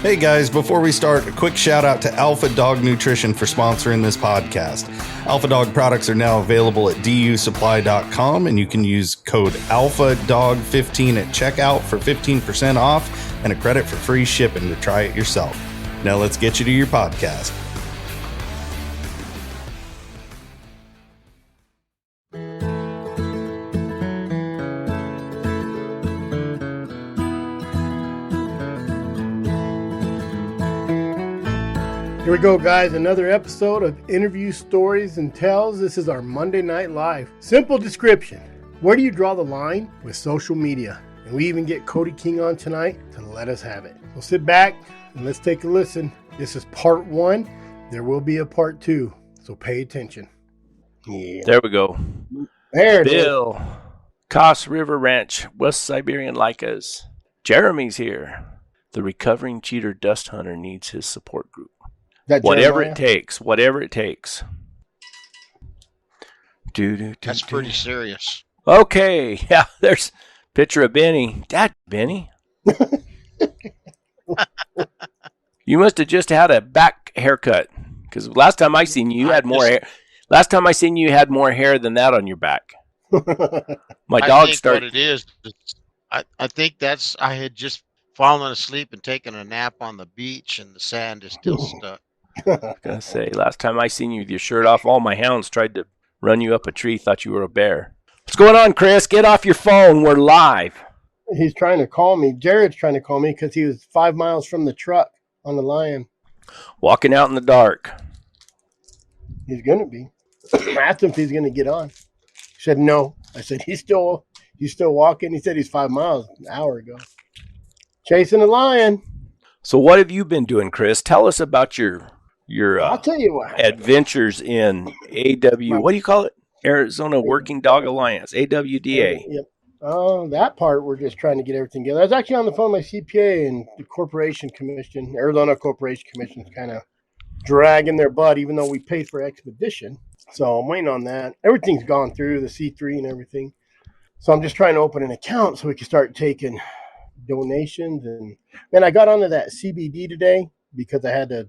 Hey guys, before we start, a quick shout out to Alpha Dog Nutrition for sponsoring this podcast. Alpha Dog products are now available at dusupply.com, and you can use code ALPHADOG15 at checkout for 15% off and a credit for free shipping to try it yourself. Now let's get you to your podcast. Here we go, guys. Another episode of Interview Stories and Tells. This is our Monday Night Live. Simple description. Where do you draw the line with social media? And we even get Cody King on tonight to let us have it. So sit back and let's take a listen. This is part 1. There will be a part 2, so pay attention. Yeah. There we go. There it Bill, is. Koss River Ranch, West Siberian Lycas. Jeremy's here. The recovering cheater dust hunter needs his support group. Whatever it takes. That's pretty serious. Okay. Yeah, there's a picture of Benny. Dad, Benny. You must have just had a back haircut. Because last time I seen you, you had more hair. Last time I seen you had more hair than that on your back. My dog started. What it is, I think that's, I had just fallen asleep and taken a nap on the beach and the sand is still stuck. I was gonna say, last time I seen you with your shirt off, all my hounds tried to run you up a tree, thought you were a bear. What's going on, Chris? Get off your phone. We're live. He's trying to call me. Jared's trying to call me because he was 5 miles from the truck on the Lion. Walking out in the dark. He's going to be. I asked him if he's going to get on. He said no. I said, he's still walking. He said he's 5 miles an hour ago. Chasing a lion. So what have you been doing, Chris? Tell us about your I'll tell you what. Adventures in AW. What do you call it? Arizona Working Dog Alliance, AWDA. Yep. Oh, that part we're just trying to get everything together. I was actually on the phone with my CPA and the Corporation Commission, Arizona Corporation Commission is kind of dragging their butt, even though we paid for expedition. So I'm waiting on that. Everything's gone through, the C3 and everything. So I'm just trying to open an account so we can start taking donations. And man, I got onto that CBD today because I had to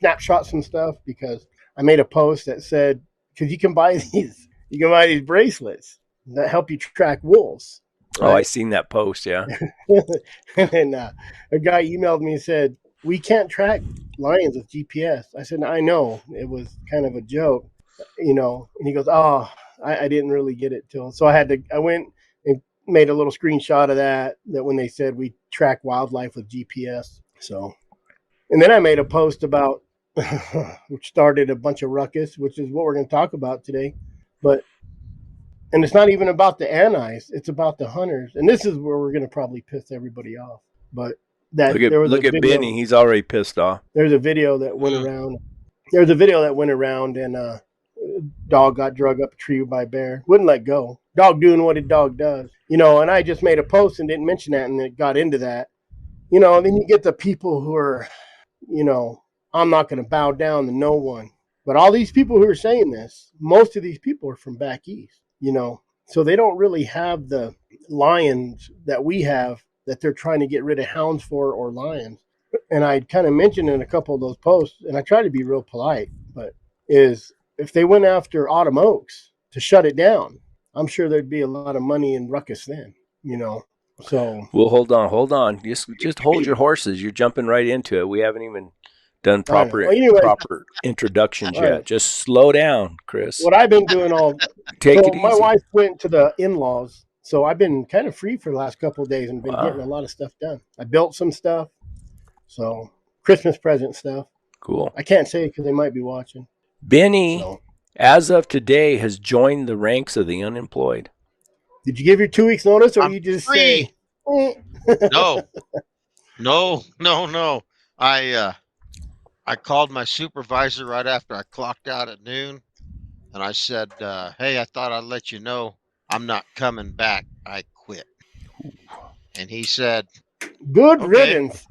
snapshot some stuff because I made a post that said, because you can buy these bracelets that help you track wolves. Right? Oh, I seen that post. Yeah. And a guy emailed me and said, we can't track lions with GPS. I said, I know, it was kind of a joke, and he goes, oh, I didn't really get it till, so I went and made a little screenshot of that when they said we track wildlife with GPS. So, and then I made a post about, which started a bunch of ruckus, which is what we're going to talk about today. And it's not even about the anis, it's about the hunters. And this is where we're going to probably piss everybody off. But look at Benny, he's already pissed off. There's a video that went around. And dog got drug up a tree by a bear. Wouldn't let go. Dog doing what a dog does. And I just made a post and didn't mention that, and it got into that. And then you get the people who are, I'm not going to bow down to no one. But all these people who are saying this, most of these people are from back east, So they don't really have the lions that we have that they're trying to get rid of hounds for or lions. And I kind of mentioned in a couple of those posts, and I try to be real polite, but is if they went after Autumn Oaks to shut it down, I'm sure there'd be a lot of money in ruckus then, So well, hold on. Just hold your horses. You're jumping right into it. We haven't even done proper introductions yet. Right. Just slow down, Chris. What I've been doing Take it easy. My wife went to the in-laws, so I've been kind of free for the last couple of days and been getting a lot of stuff done. I built some stuff, so Christmas present stuff. Cool. I can't say it because they might be watching. Benny, as of today, has joined the ranks of the unemployed. Did you give your 2 weeks notice, or I'm you just free. say? No. I called my supervisor right after I clocked out at noon, and I said, hey, I thought I'd let you know I'm not coming back. I quit. And he said, good riddance.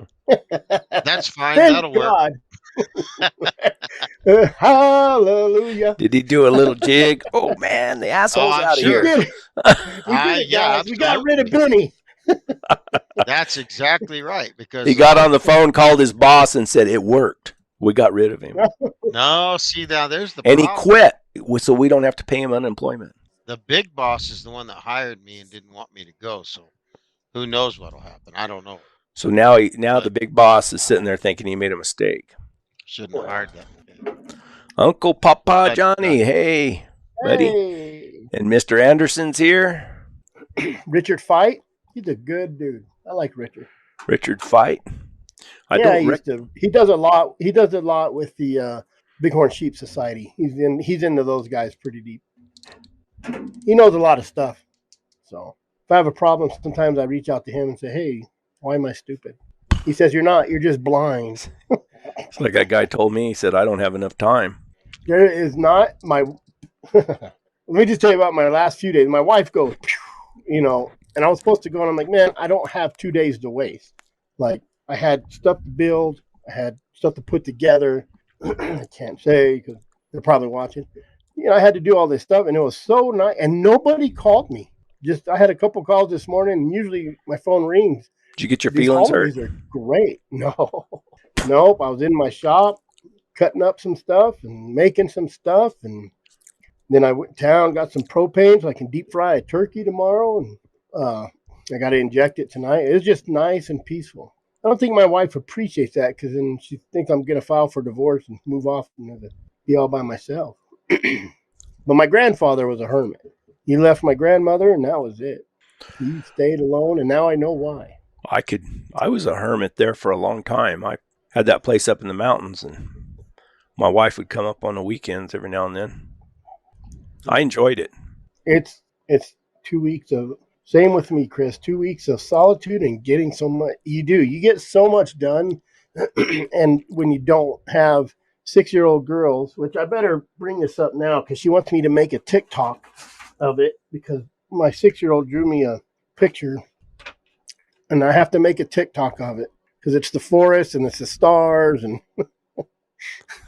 That's fine. That'll work. Hallelujah. Did he do a little jig? Oh, man, the asshole's out of here. We got rid of Benny. That's exactly right. Because He got on the phone, called his boss, and said it worked. We got rid of him, no, see now there's the and he problem. quit, so we don't have to pay him unemployment. The big boss is the one that hired me and didn't want me to go. So who knows what'll happen? I don't know. So now the big boss is sitting there thinking he made a mistake. Shouldn't have hired that guy. Uncle Papa But, Johnny, hey, buddy, Hey, and Mr. Anderson's here. Richard Fight. He's a good dude. I like Richard. Richard Fight. He does a lot. He does a lot with the Bighorn Sheep Society. He's into those guys pretty deep. He knows a lot of stuff. So if I have a problem, sometimes I reach out to him and say, "Hey, why am I stupid?" He says, "You're not. You're just blind." It's like that guy told me. He said, "I don't have enough time." There is not my. Let me just tell you about my last few days. My wife goes, and I was supposed to go, and I'm like, man, I don't have 2 days to waste. Like, I had stuff to build, I had stuff to put together. I can't say because they're probably watching. I had to do all this stuff, and it was so nice. And nobody called me. I had a couple calls this morning, and usually my phone rings. Did you get your These feelings hurt? holidays are great. No, nope. I was in my shop cutting up some stuff and making some stuff, and then I went to town, got some propane so I can deep fry a turkey tomorrow, and I got to inject it tonight. It's just nice and peaceful. I don't think my wife appreciates that because then she thinks I'm going to file for divorce and move off and be all by myself. But my grandfather was a hermit. He left my grandmother, and that was it. He stayed alone, and now I know why. I was a hermit there for a long time. I had that place up in the mountains, and my wife would come up on the weekends every now and then. I enjoyed it. It's 2 weeks of, same with me, Chris, 2 weeks of solitude and getting so much. You get so much done. And when you don't have 6-year-old girls, which I better bring this up now because she wants me to make a TikTok of it because my 6-year-old drew me a picture and I have to make a TikTok of it because it's the forest and it's the stars. And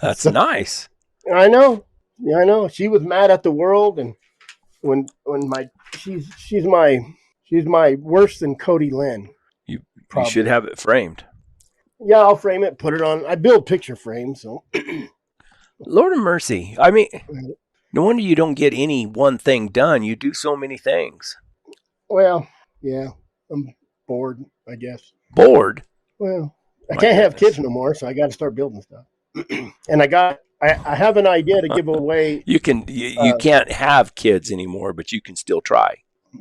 That's nice. I know. Yeah, I know. She was mad at the world, and when she's my worse than Cody Lynn. You Probably. should have it framed. Yeah, I'll frame it, put it on. I build picture frames, so. Lord of mercy. I mean, no wonder you don't get any one thing done. You do so many things. Well, yeah, I'm bored, I guess. Bored? Well, I My can't have goodness. kids no more, so I got to start building stuff. And I have an idea to give away. You can't have kids anymore, but you can still try.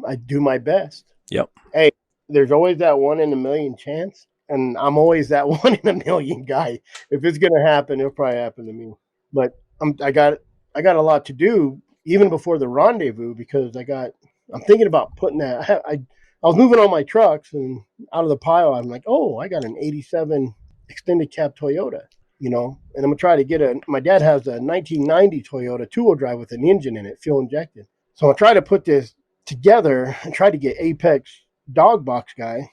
I do my best. Yep. Hey, there's always that 1 in a million chance, and I'm always that 1 in a million guy. If it's gonna happen, it'll probably happen to me. But I got a lot to do even before the rendezvous because I'm thinking about putting that. I was moving all my trucks and out of the pile, I'm like, oh, I got an '87 extended cab Toyota, and I'm gonna try to get my dad has a 1990 Toyota 2-wheel drive with an engine in it, fuel injected. So I'll try to put this together and try to get Apex Dog Box guy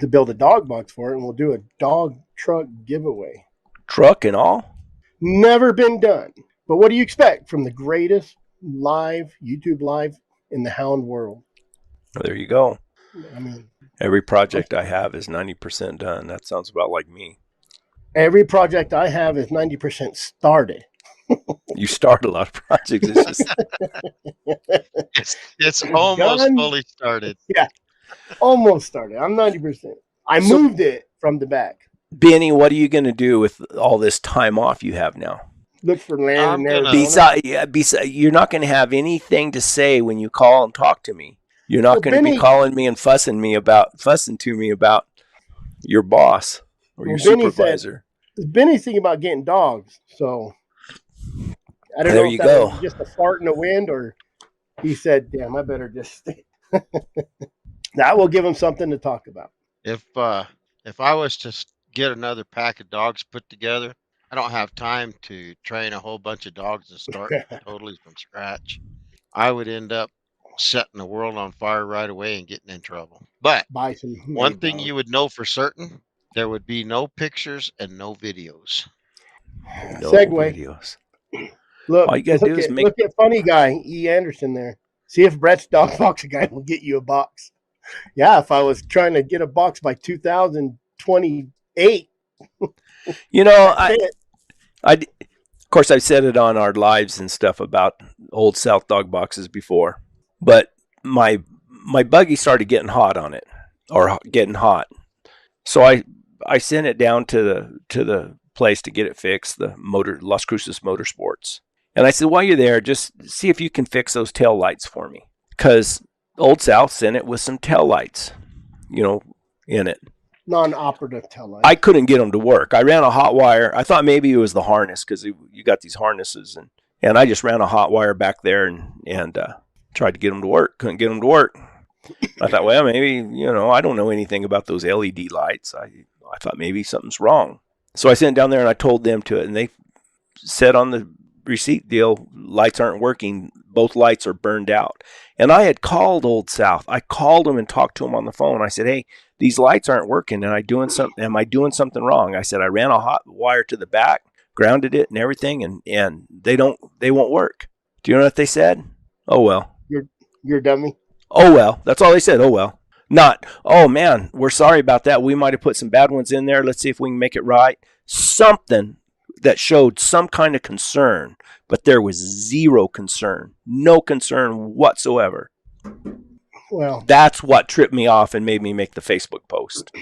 to build a dog box for it, and we'll do a dog truck giveaway. Truck and all? Never been done. But what do you expect from the greatest YouTube live in the hound world? Well, there you go. I mean, Every project I have is 90% done. That sounds about like me. every project I have is 90% started. You start a lot of projects. It's just, It's almost Done. fully started. Almost started. I'm 90%. I moved it from the back. Benny, what are you going to do with all this time off you have now? Look for land I'm in gonna- Arizona. Besides, you're not going to have anything to say when you call and talk to me. You're not Well, going to be Benny- calling me and fussing to me about your boss or your Well, Benny supervisor. Benny's thinking about getting dogs, so I don't There know if you that go. was just a fart in the wind or he said, damn, I better just stay. That will give him something to talk about. If I was to get another pack of dogs put together, I don't have time to train a whole bunch of dogs and start totally from scratch. I would end up setting the world on fire right away and getting in trouble. But Buy some. one thing you would know for certain, there would be no pictures and no videos. No Segue. videos. Look, All you gotta do is make- look at funny guy E. Anderson there. See if Brett's dog box guy will get you a box. Yeah, if I was trying to get a box by 2028, You know, that's it. of course, I've said it on our lives and stuff about Old South dog boxes before, but my buggy started getting hot on it, or getting hot. So I sent it down to the place to get it fixed, the Las Cruces Motorsports. And I said, while you're there, just see if you can fix those tail lights for me. Because Old South sent it with some tail lights, in it. Non-operative tail light. I couldn't get them to work. I ran a hot wire. I thought maybe it was the harness, because you got these harnesses. And I just ran a hot wire back there and tried to get them to work. Couldn't get them to work. I thought, well, maybe, I don't know anything about those LED lights. I thought maybe something's wrong. So I sent it down there and I told them to it. And they said on the receipt deal, lights aren't working. Both lights are burned out. And I had called Old South. I called them and talked to them on the phone. I said, hey, these lights aren't working. Am I doing something wrong? I said, I ran a hot wire to the back, grounded it and everything, and they won't work. Do you know what they said? Oh, well. You're a dummy. Oh, well. That's all they said. Oh, well. Not, oh, man, we're sorry about that. We might have put some bad ones in there. Let's see if we can make it right. Something that showed some kind of concern, but there was zero concern. No concern whatsoever. Well, that's what tripped me off and made me make the Facebook post.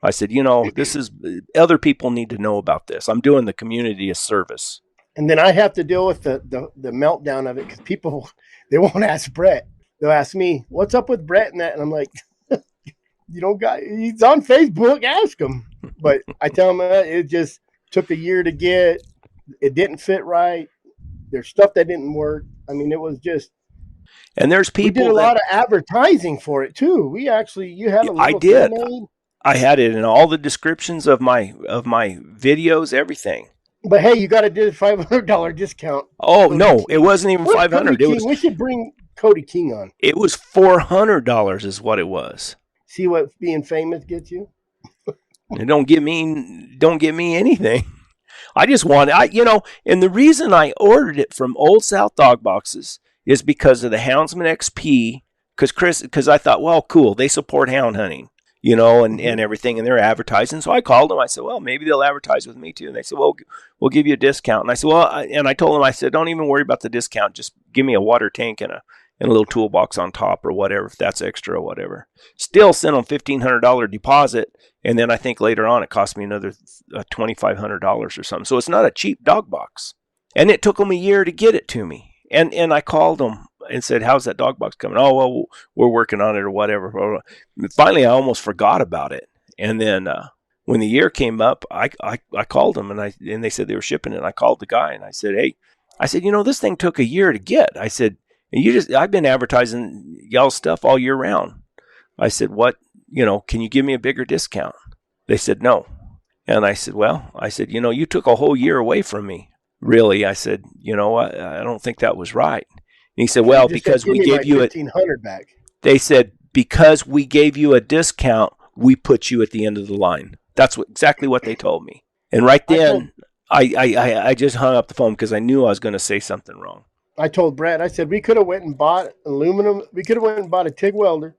I said, this is, other people need to know about this. I'm doing the community a service. And then I have to deal with the meltdown of it, because people, they won't ask Brett. They'll ask me, what's up with Brett and that? And I'm like, he's on Facebook, ask him. But I tell him it just took a year to get. It didn't fit right. There's stuff that didn't work. I mean, it was just. And there's people. We did a lot of advertising for it too. You had a little. I did. I had it in all the descriptions of my videos, everything. But hey, you got to do a $500 discount. Oh no, it wasn't even $500. We should bring Cody King on. It was $400 is what it was. See what being famous gets you? It don't get me anything. I just want and the reason I ordered it from Old South Dog Boxes is because of the Houndsman XP. Because I thought, well, cool, they support hound hunting, and everything, and they're advertising. So I called them. I said, well, maybe they'll advertise with me too. And they said, well, we'll give you a discount. And I said, well, I told them, I said, don't even worry about the discount. Just give me a water tank and a little toolbox on top or whatever, if that's extra or whatever. Still sent them $1,500 deposit. And then I think later on it cost me another $2,500 or something. So it's not a cheap dog box. And it took them a year to get it to me. And I called them and said, how's that dog box coming? Oh, well, we're working on it or whatever. Finally, I almost forgot about it. And then when the year came up, I called them and they said they were shipping it. And I called the guy and I said, hey, this thing took a year to get. I said, I've been advertising y'all's stuff all year round. I said, what, can you give me a bigger discount? They said, no. And I said, you took a whole year away from me. Really? I said, I don't think that was right. And he said, well, because we gave you $1,500 back. They said, because we gave you a discount, we put you at the end of the line. That's exactly what they told me. And right then, I just hung up the phone because I knew I was going to say something wrong. I told Brad, I said, we could have went and bought aluminum. We could have went and bought a TIG welder,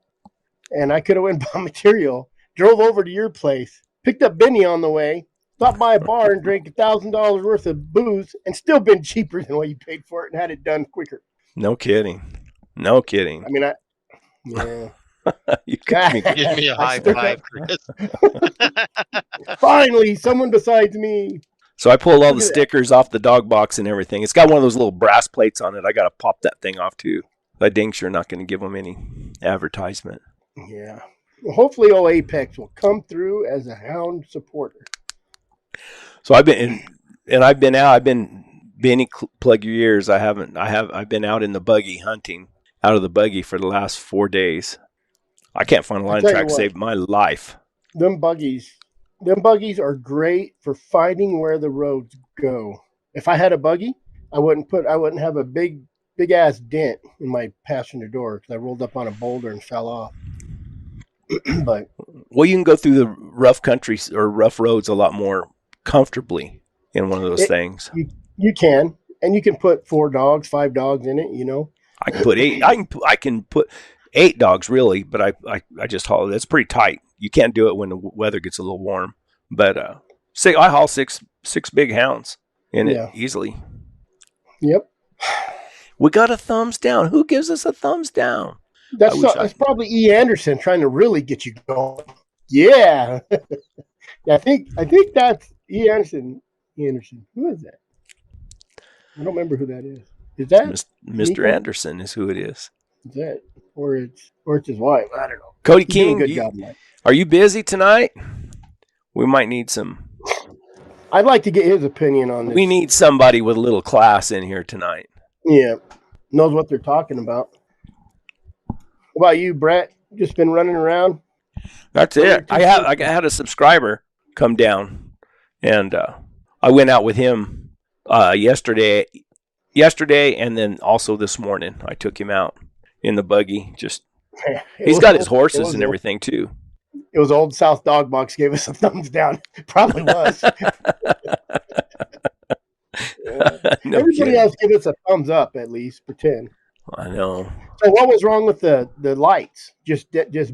and I could have went and bought material, drove over to your place, picked up Benny on the way, stopped by a bar and drank $1,000 worth of booze, and still been cheaper than what you paid for it and had it done quicker. No kidding. I mean, yeah. You got me. Give me a high five, Chris. Finally, someone besides me. So I pulled all the stickers off the dog box and everything. It's got one of those little brass plates on it. I got to pop that thing off too. I dang sure not going to give them any advertisement. Yeah. Well, hopefully old Apex will come through as a hound supporter. So I've been out. I've been Benny, plug your ears. I've been out in the buggy hunting out of the buggy for the last 4 days. I can't find a line track to save my life. Them buggies are great for finding where the roads go. If I had a buggy, I wouldn't have a big ass dent in my passenger door because I rolled up on a boulder and fell off. But well, you can go through the rough country or rough roads a lot more comfortably in one of those things. You can, and you can put 4 dogs, 5 dogs in it. I can put 8. I can put 8 dogs really, but I just haul. That's pretty tight. You can't do it when the weather gets a little warm. But I haul six big hounds in it easily. Yep. We got a thumbs down. Who gives us a thumbs down? That's probably E. Anderson trying to really get you going. Yeah. I think that's E. Anderson. E. Anderson. Who is that? I don't remember who that is. Is that Mr. Nico? Anderson is who it is. Is that or it's his wife? I don't know. Cody He's doing King, a good job, man. Are you busy tonight? We might need some. I'd like to get his opinion on this. We need somebody with a little class in here tonight. Yeah, knows what they're talking about. What about you, Brett? Just been running around? That's it. I had a subscriber come down, and I went out with him yesterday, and then also this morning. I took him out in the buggy. He's got his horses and everything too. It was Old South Dog Box gave us a thumbs down. Probably was. No Everybody kidding. else give us a thumbs up at least. Pretend. I know. So what was wrong with the lights? Just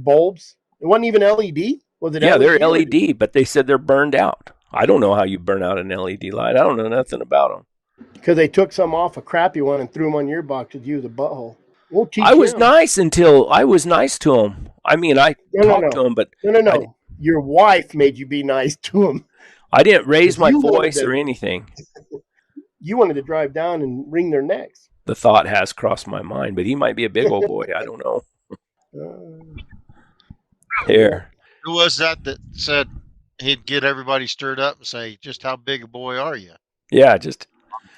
bulbs? It wasn't even LED. Was it? Yeah, LED they're LED, but they said they're burned out. I don't know how you burn out an LED light. I don't know nothing about them. Because they took some off a crappy one and threw them on your box to use a butthole. We'll teach I was him. nice until I was nice to him. I mean, I talked to him, but No. Your wife made you be nice to him. I didn't raise my You wanted voice to- or anything. You wanted to drive down and wring their necks. The thought has crossed my mind, but he might be a big old boy. I don't know. Here. Who was that said he'd get everybody stirred up and say, "Just how big a boy are you?" Yeah, just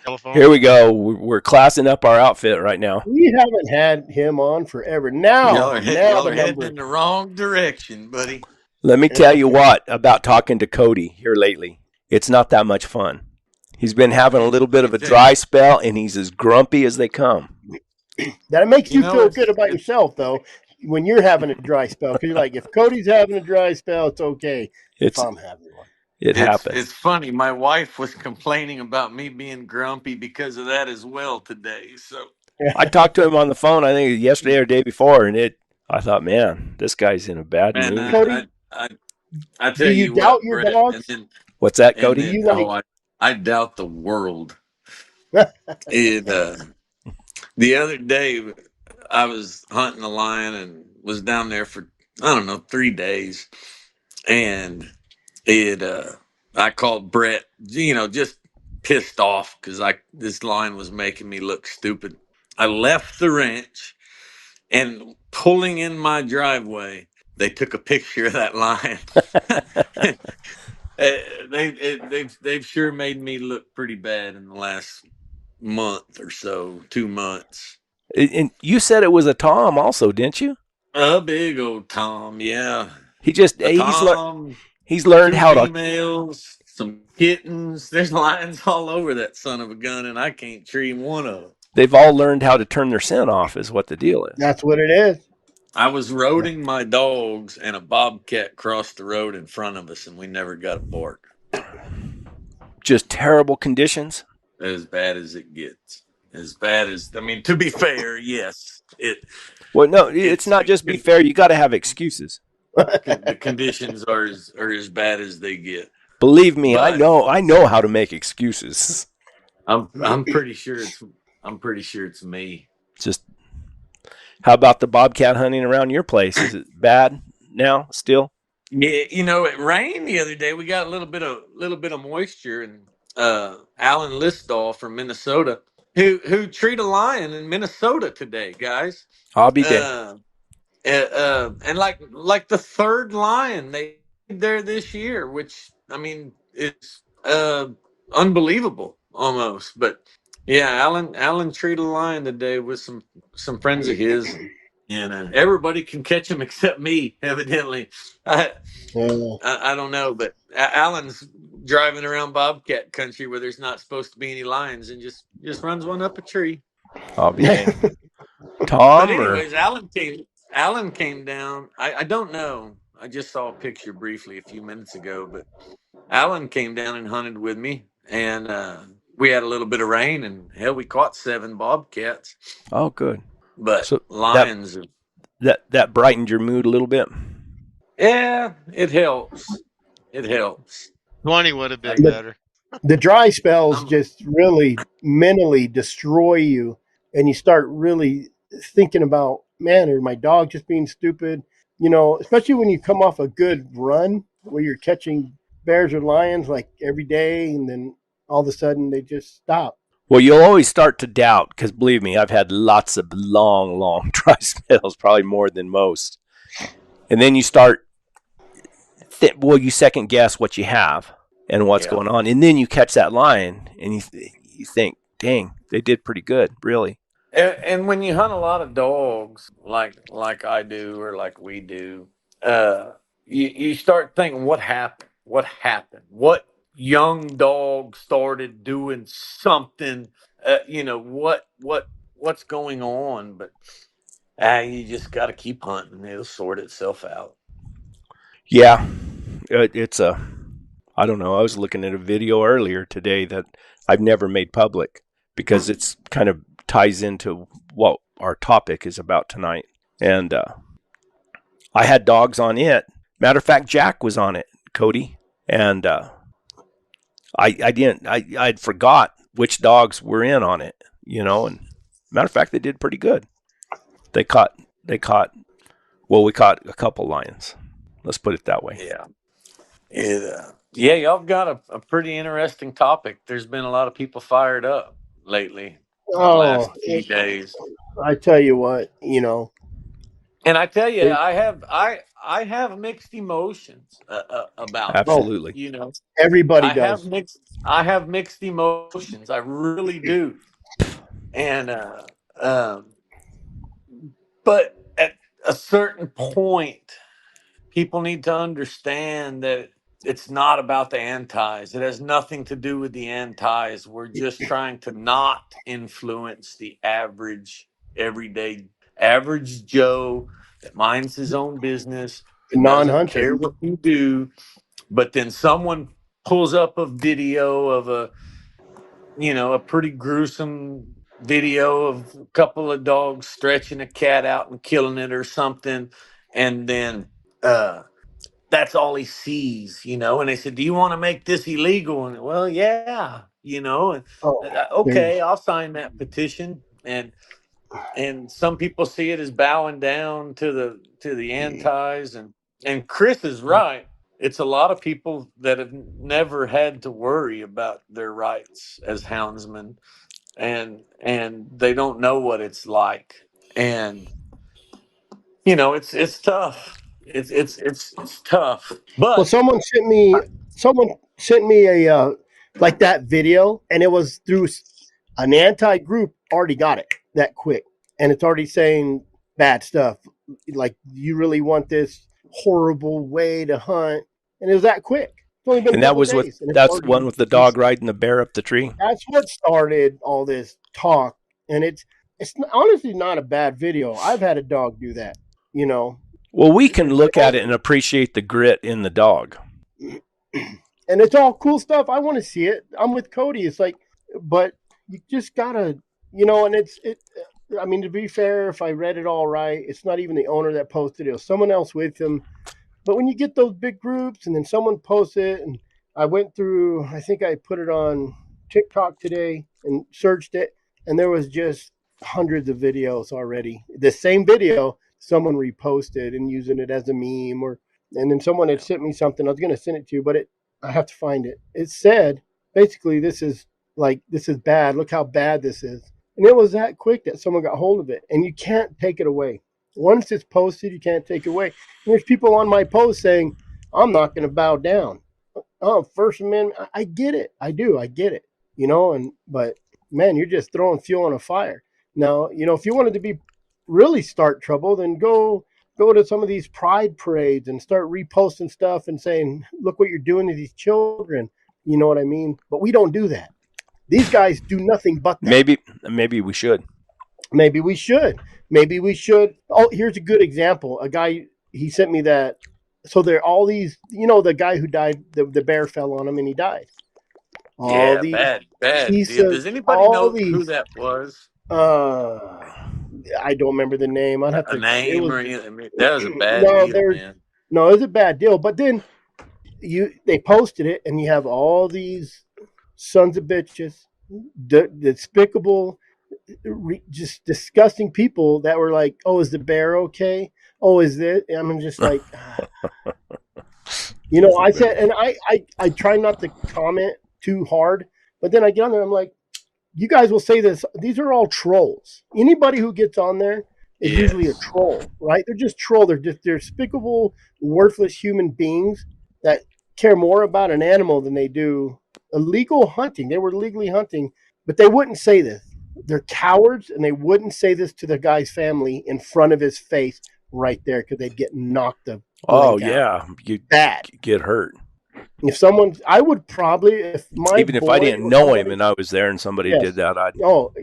Telephone. here we go. We're classing up our outfit right now. We haven't had him on forever. Now, Y'all are heading number- in the wrong direction, buddy. Let me tell you what about talking to Cody here lately. It's not that much fun. He's been having a little bit of a dry spell, and he's as grumpy as they come. That makes you You know, feel it's- good about yourself, though, when you're having a dry spell. Because you're like, if Cody's having a dry spell, it's okay. It's If I'm having one. it happens. It's funny. My wife was complaining about me being grumpy because of that as well today. So I talked to him on the phone. I think yesterday or day before, and I thought, man, this guy's in a bad man, mood. Cody, I tell do you doubt your Brett, dogs? and then- What's that, and Cody? then, you like- I doubt the world. The other day, I was hunting a lion and was down there for, I don't know, 3 days. And I called Brett, just pissed off because this lion was making me look stupid. I left the ranch and pulling in my driveway, they took a picture of that lion. They've sure made me look pretty bad in the last month or so, 2 months. And you said it was a Tom also, didn't you? A big old Tom, yeah. He just A Tom, he's learned two how to. females, some kittens. There's lions all over that son of a gun, and I can't tree one of them. They've all learned how to turn their scent off, is what the deal is. That's what it is. I was roading my dogs, and a bobcat crossed the road in front of us, and we never got a bark. Just terrible conditions. As bad as it gets. As bad as, to be fair, yes. Well, no, it's not just be fair. You got to have excuses. The conditions are as bad as they get. Believe me, I But- I know how to make excuses. I'm pretty sure it's me. Just how about the bobcat hunting around your place? Is it bad now still? Yeah, it rained the other day. We got a little bit of moisture, and Alan Listall from Minnesota, who treat a lion in Minnesota today, guys. I'll be there. And like the third lion they did there this year, which it's unbelievable almost. But yeah, Alan treated a lion today with some friends of his, and everybody can catch him except me, evidently. I don't know, but Alan's driving around bobcat country where there's not supposed to be any lions, and just runs one up a tree. I'll be there. Tom, But anyways, Alan came down. I don't know. I just saw a picture briefly a few minutes ago, but Alan came down and hunted with me, and we had a little bit of rain, and hell, we caught 7 bobcats. oh, good. But So lions, that brightened your mood a little bit. Yeah, it helps. It helps. 20 would have been Like, better. The dry spells I'm, just really mentally destroy you, and you start really thinking about, man, are my dog just being stupid? You know, especially when you come off a good run where you're catching bears or lions like every day, and then all of a sudden they just stop. Well, you'll always start to doubt because believe me, I've had lots of long dry spells, probably more than most. And then you start, you second guess what you have and what's yeah. going on, and then you catch that lion, and you think, dang, they did pretty good, really. And when you hunt a lot of dogs, like I do or like we do, you start thinking, what happened? What happened? What young dog started doing something? What's going on? But you just got to keep hunting; it'll sort itself out. Yeah, it's a. I don't know. I was looking at a video earlier today that I've never made public because it's kind of ties into what our topic is about tonight. And I had dogs on it. Matter of fact, Jack was on it, Cody, and I'd forgot which dogs were in on it, And matter of fact, they did pretty good. They caught. We caught a couple lions. Let's put it that way. Yeah. Yeah, y'all got a pretty interesting topic. There's been a lot of people fired up lately, the last Oh, few days. I tell you what, you know, And I tell you, I have mixed emotions about that. oh, Absolutely. everybody does. I have mixed emotions. I really do. And but at a certain point, people need to understand that it's not about the antis. It has nothing to do with the antis. We're just trying to not influence the everyday, average Joe that minds his own business, The that doesn't non-hunter. care what you do. But then someone pulls up a video of a pretty gruesome video of a couple of dogs stretching a cat out and killing it or something. And then, that's all he sees, and they said, "Do you want to make this illegal?" And well, yeah, and Oh, okay, I'll sign that petition. And some people see it as bowing down to the antis, and Chris is right. It's a lot of people that have never had to worry about their rights as houndsmen, and they don't know what it's like, and it's tough. It's tough, well, but someone sent me a like that video, and it was through an anti-group already got it that quick, and it's already saying bad stuff, like you really want this horrible way to hunt, and it was that quick. It's only been And a that couple was days, and it's that's already, one with the dog riding the bear up the tree. that's what started all this talk, and it's honestly not a bad video. I've had a dog do that, Well, we can look at it and appreciate the grit in the dog. and it's all cool stuff. I want to see it. I'm with Cody. It's like, but you just gotta, and I mean, to be fair, if I read it all right, it's not even the owner that posted it. It was someone else with him. But when you get those big groups and then someone posts it, and I went through, I think I put it on TikTok today and searched it, and there was just hundreds of videos already. The same video, someone reposted and using it as a meme, and then someone had sent me something. I was going to send it to you, but I have to find it. It said basically, this is bad. Look how bad this is. And it was that quick that someone got hold of it, and you can't take it away. Once it's posted, you can't take it away. And there's people on my post saying, "I'm not going to bow down." Oh, First Amendment, I get it. I do. I get it. But man, you're just throwing fuel on a fire. Now, if you wanted to really start trouble, then go to some of these pride parades and start reposting stuff and saying, "Look what you're doing to these children." You know what I mean? But we don't do that. These guys do nothing but that. Maybe we should. Maybe we should. Oh, here's a good example. A guy, he sent me that. So there are all these, the guy who died, the bear fell on him and he died. bad. He Does anybody know who that was? I don't remember the name. I'd have a to. It name was or anything. I mean, that was a bad no, deal, man. no, it was a bad deal. But then they posted it, and you have all these sons of bitches, despicable, just disgusting people that were like, "Oh, is the bear okay? Oh, is it?" And I'm just like, I said, and I try not to comment too hard, but then I get on there, I'm like, you guys will say this. These are all trolls. Anybody who gets on there is usually a Yes. troll, right? They're just troll. They're despicable, worthless human beings that care more about an animal than they do illegal hunting. They were legally hunting, but they wouldn't say this. They're cowards, and they wouldn't say this to the guy's family in front of his face right there because they'd get knocked the Oh blank out. yeah, you Bad. get hurt. If someone, I would probably, if my Even if boy I didn't or know somebody, him and I was there and somebody yes. did that, I'd Oh,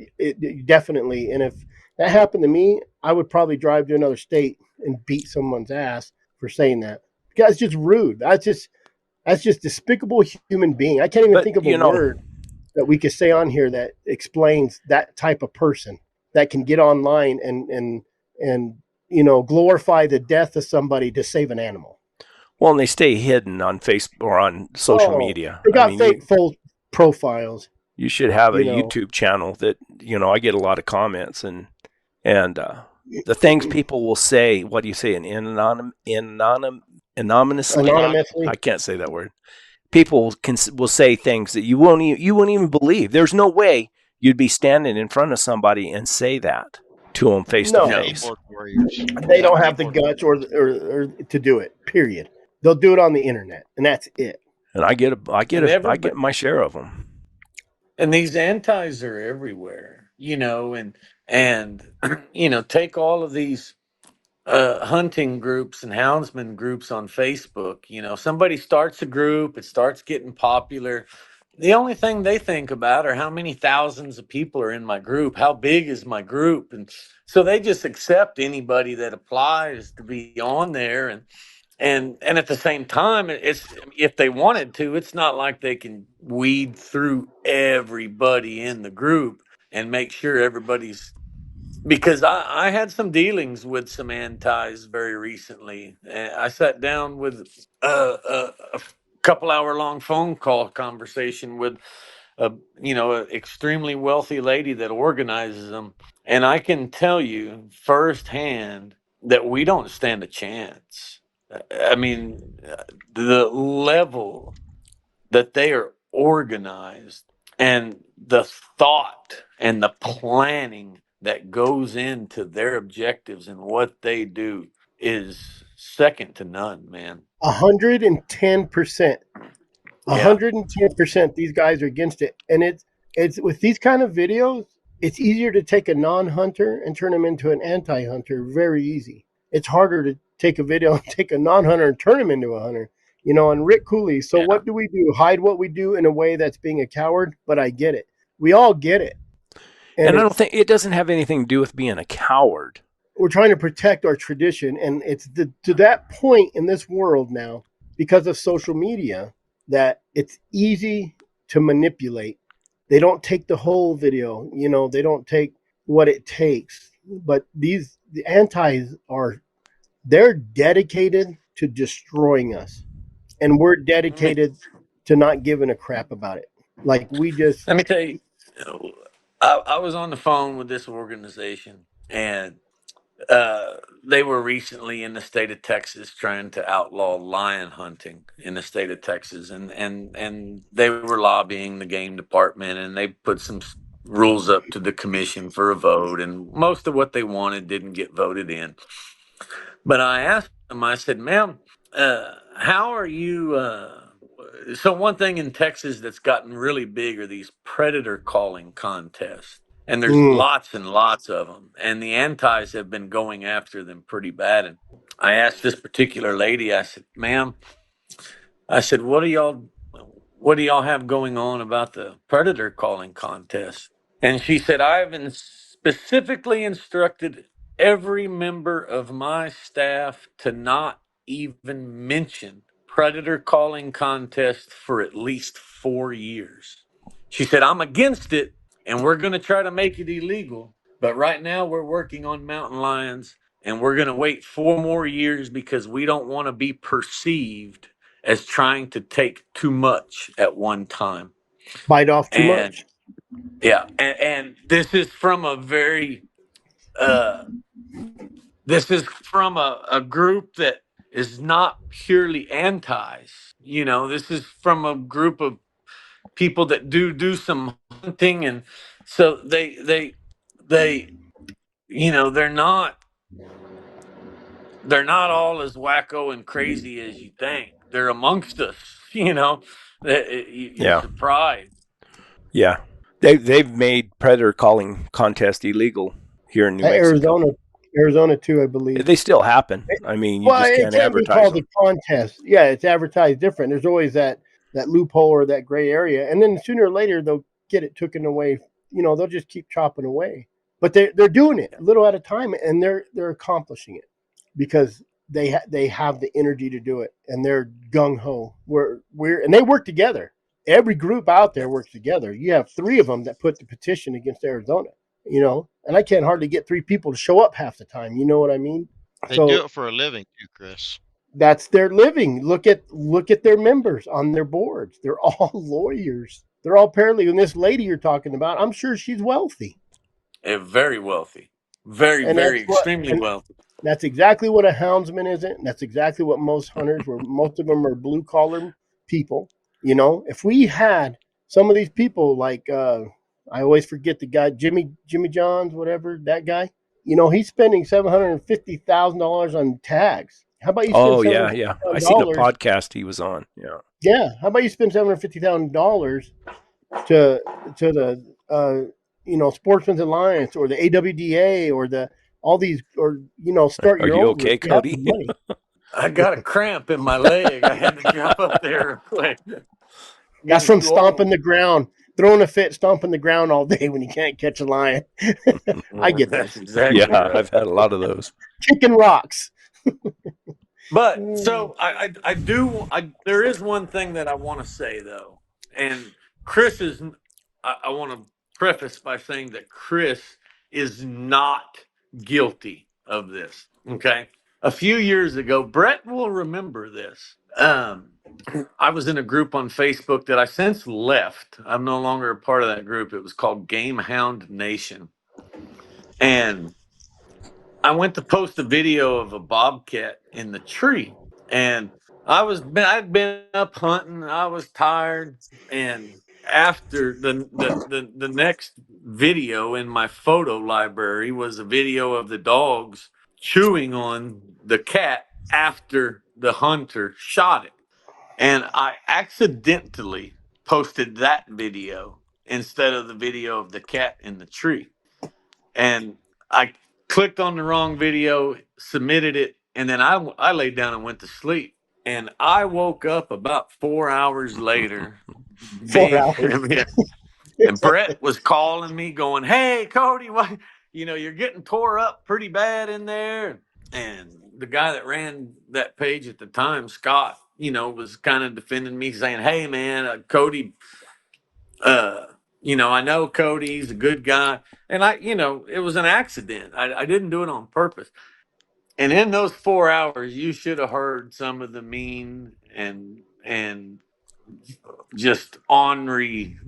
definitely. And if that happened to me, I would probably drive to another state and beat someone's ass for saying that. That's just rude. That's just despicable human being. I can't even But, think of a word that we could say on here that explains that type of person that can get online and glorify the death of somebody to save an animal. well, and they stay hidden on Facebook or on social media. They got I mean, fake full profiles. you should have a you know. YouTube channel that I get a lot of comments and the things people will say. What do you say? Anonymously. Anonymously. I can't say that word. People will say things that you won't even believe. There's no way you'd be standing in front of somebody and say that to them face to face. Keyboard warriors. They don't have the guts or to do it. Period. They'll do it on the internet, and that's it. And I get my share of them. And these antis are everywhere, and take all of these hunting groups and houndsman groups on Facebook. Somebody starts a group, it starts getting popular. The only thing they think about are how many thousands of people are in my group, how big is my group, and so they just accept anybody that applies to be on there. And at the same time, it's if they wanted to, it's not like they can weed through everybody in the group and make sure everybody's, because I had some dealings with some antis very recently. I sat down with a couple hour long phone call conversation with an extremely wealthy lady that organizes them, and I can tell you firsthand that we don't stand a chance. I mean, the level that they are organized and the thought and the planning that goes into their objectives and what they do is second to none, man. 110%. 110%. These guys are against it, and it's with these kind of videos. It's easier to take a non-hunter and turn them into an anti-hunter. Very easy. It's harder to take a video and take a non-hunter and turn him into a hunter. And Rick Cooley. So what do we do? Hide what we do in a way that's being a coward? But I get it. We all get it. And I don't think it doesn't have anything to do with being a coward. We're trying to protect our tradition. And it's to that point in this world now, because of social media, that it's easy to manipulate. They don't take the whole video. They don't take what it takes. But the antis they're dedicated to destroying us. And we're dedicated to not giving a crap about it. Like we just. Let me tell you, I was on the phone with this organization, and they were recently in the state of Texas trying to outlaw lion hunting in the state of Texas, and they were lobbying the game department, and they put some rules up to the commission for a vote, and most of what they wanted didn't get voted in. But I asked them, I said, ma'am, how are you? So one thing in Texas that's gotten really big are these predator calling contests. And there's lots and lots of them. And the antis have been going after them pretty bad. And I asked this particular lady, I said, ma'am, I said, what do y'all have going on about the predator calling contest? And she said, I've been specifically instructed every member of my staff to not even mention predator calling contest for at least 4 years. She said, I'm against it, and we're going to try to make it illegal. But right now we're working on mountain lions, and we're going to wait 4 more years because we don't want to be perceived as trying to take too much at one time. Bite off too And much. yeah, and this is from a very this is from a group that is not purely antis. This is from a group of people that do some hunting, and so they they're not all as wacko and crazy as you think. They're amongst us. You're Yeah. surprised. Yeah. They've made predator calling contest illegal here in New Mexico. Arizona too, I believe. They still happen. I mean, you Well, just it can't can't be advertise called them. a contest. Yeah, it's advertised different. There's always that loophole or that gray area, and then sooner or later they'll get it taken away. They'll just keep chopping away. But they're doing it a little at a time, and they're accomplishing it because they have the energy to do it, and they're gung ho. And they work together. Every group out there works together. You have 3 of them that put the petition against Arizona. And I can't hardly get 3 people to show up half the time. You know what I mean? They So do it for a living too, Chris. that's their living. Look at their members on their boards. They're all lawyers. They're all paralegals. And this lady you're talking about, I'm sure she's wealthy. Very wealthy, very, And very extremely wealthy. that's exactly what a houndsman isn't. That's exactly what most hunters were. Most of them are blue collar people. If we had some of these people like I always forget the guy, Jimmy Johns, whatever, that guy. He's spending $750,000 on tags. How about you spend Oh, yeah. I seen a $750,000? podcast he was on. Yeah. Yeah. How about you spend $750,000 to the Sportsman's Alliance or the AWDA or all these start Are your you own okay, group. You have Cody? the money. I got a cramp in my leg. I had to jump up there real quick. That's from stomping the ground, throwing a fit, stomping the ground all day when you can't catch a lion. I get That's that. exactly Yeah, right. I've had a lot of those. Kicking rocks. But so I do. There is one thing that I want to say though, and Chris is. I want to preface by saying that Chris is not guilty of this. Okay, a few years ago, Brett will remember this. I was in a group on Facebook that I since left. I'm no longer a part of that group. It was called Game Hound Nation, and I went to post a video of a bobcat in the tree, and I'd been up hunting. I was tired, and after the next video in my photo library was a video of the dogs chewing on the cat after the hunter shot it, and I accidentally posted that video instead of the video of the cat in the tree, and I clicked on the wrong video, submitted it, and then I laid down and went to sleep. And I woke up about 4 hours later, 4 hours. and Brett was calling me, going, "Hey, Cody, what? You're getting tore up pretty bad in there." And the guy that ran that page at the time, Scott, was kind of defending me, saying, "Hey, man, Cody." I know Cody's a good guy, and it was an accident. I didn't do it on purpose. And in those 4 hours, you should have heard some of the mean and just ornery,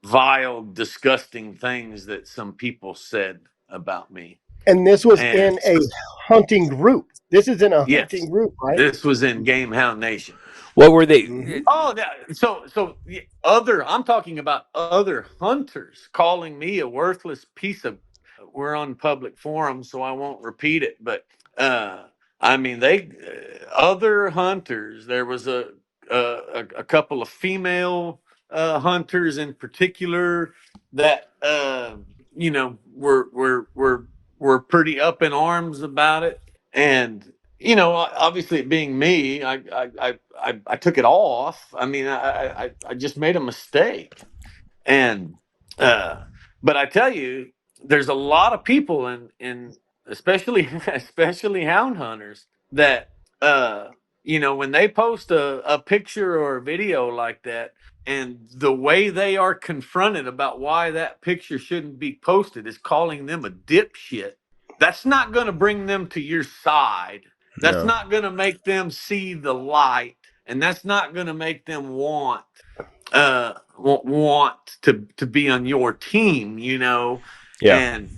vile, disgusting things that some people said about me. And this was And in a hunting group. This is in a yes, hunting group, right? this was in Game Hound Nation. What were they? Mhm. Oh, so the other. I'm talking about other hunters calling me a worthless piece of. We're on public forum, so I won't repeat it. But I mean, they other hunters. There was a couple of female hunters in particular that were pretty up in arms about it, and obviously it being me, I took it off. I mean, I just made a mistake, and but I tell you, there's a lot of people in especially especially hound hunters that when they post a picture or a video like that, and the way they are confronted about why that picture shouldn't be posted is calling them a dipshit, that's not going to bring them to your side. That's No. not going to make them see the light, and that's not going to make them want to be on your team, Yeah. And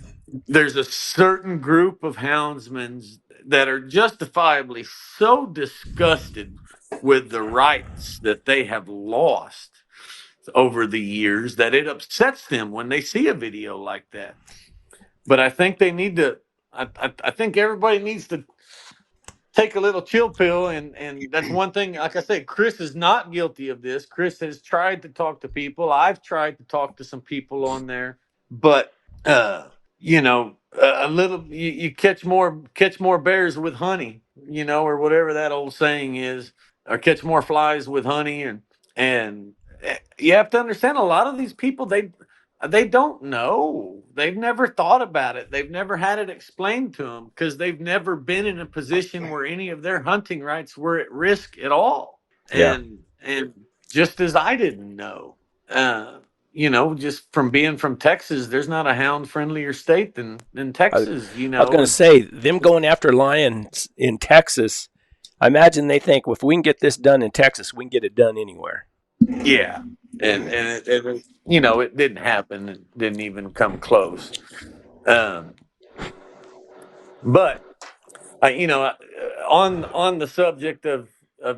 there's a certain group of houndsmen that are justifiably so disgusted with the rights that they have lost over the years that it upsets them when they see a video like that. But I think they need to. I think everybody needs to take a little chill pill, and that's one thing. Like I said, Chris is not guilty of this. Chris has tried to talk to people. I've tried to talk to some people on there, but a little you catch more bears with honey, or whatever that old saying is, or catch more flies with honey, and you have to understand a lot of these people, they don't know. They've never thought about it. They've never had it explained to them because they've never been in a position where any of their hunting rights were at risk at all. Yeah. And just as I didn't know, just from being from Texas, there's not a hound friendlier state than Texas. I was going to say, them going after lions in Texas, I imagine they think, well, if we can get this done in Texas, we can get it done anywhere. Yeah, and it didn't happen. It didn't even come close. But on the subject of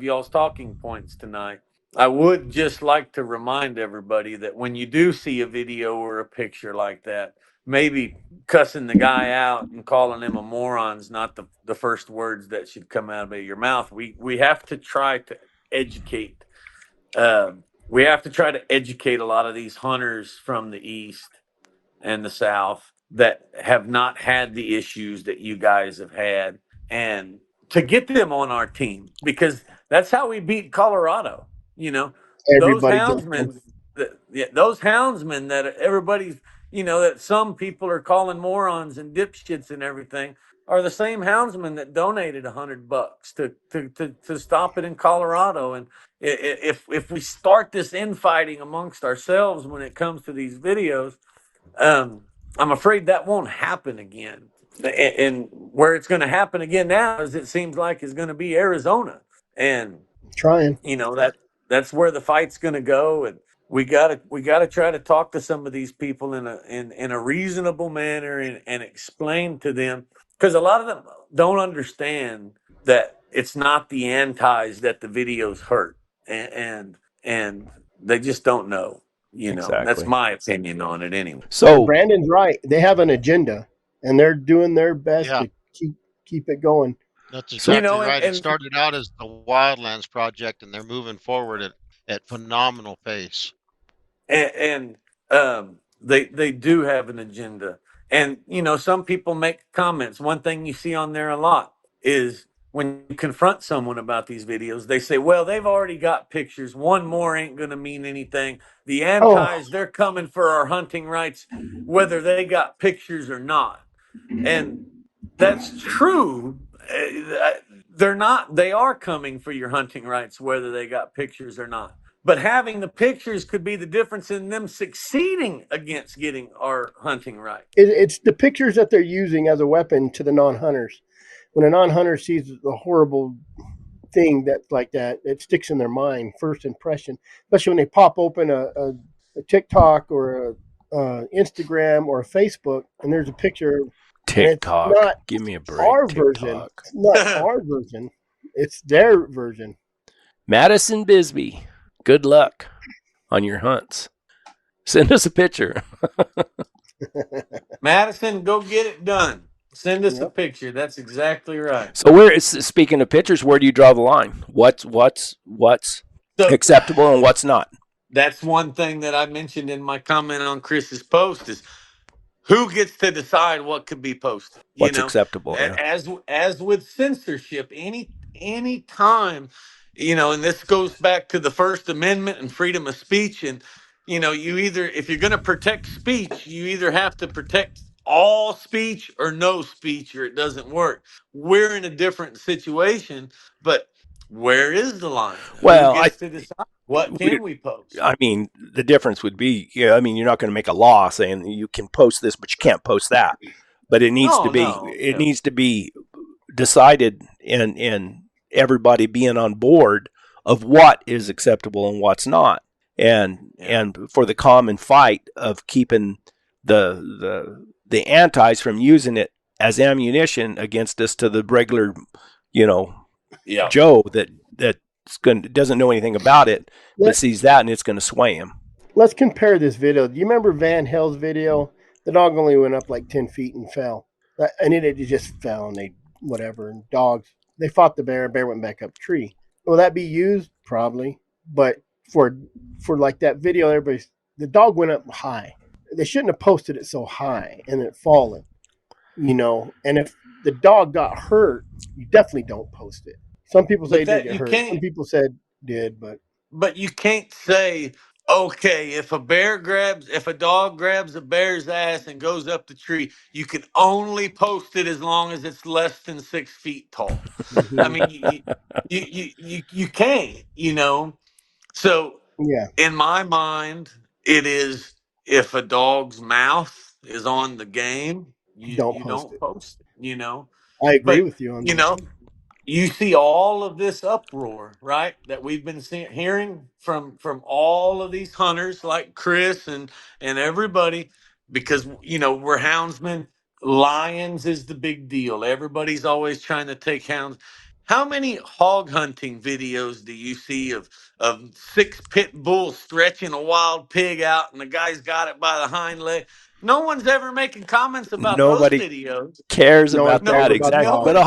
y'all's talking points tonight, I would just like to remind everybody that when you do see a video or a picture like that, maybe cussing the guy out and calling him a moron is not the first words that should come out of your mouth. We have to try to educate. We have to try to educate a lot of these hunters from the East and the South that have not had the issues that you guys have had, and to get them on our team, because that's how we beat Colorado. Everybody Those houndsmen that everybody's, that some people are calling morons and dipshits and everything, are the same houndsmen that donated $100 to stop it in Colorado. And if we start this infighting amongst ourselves when it comes to these videos, I'm afraid that won't happen again. And where it's going to happen again now is, it seems like, is going to be Arizona, and trying. that's where the fight's going to go. And we gotta try to talk to some of these people in a reasonable manner, and explain to them, because a lot of them don't understand that it's not the antis that the videos hurt, and they just don't know. Exactly. That's my opinion on it anyway. So Brandon's right. They have an agenda, and they're doing their best Yeah. to keep it going. That's exactly right. and- It started out as the Wildlands Project, and they're moving forward at phenomenal pace. And they do have an agenda. And some people make comments. One thing you see on there a lot is, when you confront someone about these videos, they say, well, they've already got pictures. One more ain't going to mean anything. The antis, they're coming for our hunting rights, whether they got pictures or not. And that's true. They're not. They are coming for your hunting rights, whether they got pictures or not. But having the pictures could be the difference in them succeeding against getting our hunting right. It's the pictures that they're using as a weapon to the non-hunters. When a non-hunter sees the horrible thing that's like that, it sticks in their mind, first impression, especially when they pop open a TikTok or a Instagram or a Facebook, and there's a picture. TikTok, It's not give me a break. our TikTok. version. It's not our version. It's their version. Madison Bisbee, good luck on your hunts. Send us a picture. Madison, go get it done. Send us a Yep. picture. That's exactly right. So speaking of pictures, where do you draw the line? What's So acceptable and what's not? that's one thing that I mentioned in my comment on Chris's post, is who gets to decide what could be posted. What's acceptable? Yeah. As with censorship, any time, and this goes back to the First Amendment and freedom of speech. And you either, if you're going to protect speech, you either have to protect all speech or no speech, or it doesn't work. We're in a different situation, but where is the line? Well, Who gets to decide? What can we post? I mean, the difference would be, I mean, you're not going to make a law saying you can post this, but you can't post that. But it needs to be, No. needs to be decided, and everybody being on board of what is acceptable and what's not, and for the common fight of keeping the antis from using it as ammunition against us to the regular, Joe that doesn't know anything about it, but sees that and it's going to sway him. Let's compare this video. Do you remember Van Hill's video? The dog only went up like 10 feet and fell. And it just fell, and and dogs, they fought the bear went back up the tree. Will that be used? Probably. But for like that video, the dog went up high. They shouldn't have posted it so high and it fallen, and if the dog got hurt, you definitely don't post it. Some people say it did get hurt. Some people said did, but you can't say, okay, if a dog grabs a bear's ass and goes up the tree, you can only post it as long as it's less than 6 feet tall. I mean, you can't, So yeah, in my mind, it is, if a dog's mouth is on the game, you don't post it, I agree But with you on that. you see all of this uproar, right? That we've been hearing from all of these hunters like Chris and everybody, because we're houndsmen. Lions is the big deal. Everybody's always trying to take hounds. How many hog hunting videos do you see of 6 pit bulls stretching a wild pig out and the guy's got it by the hind leg? No one's ever making comments about Nobody those videos. cares about that, exactly. But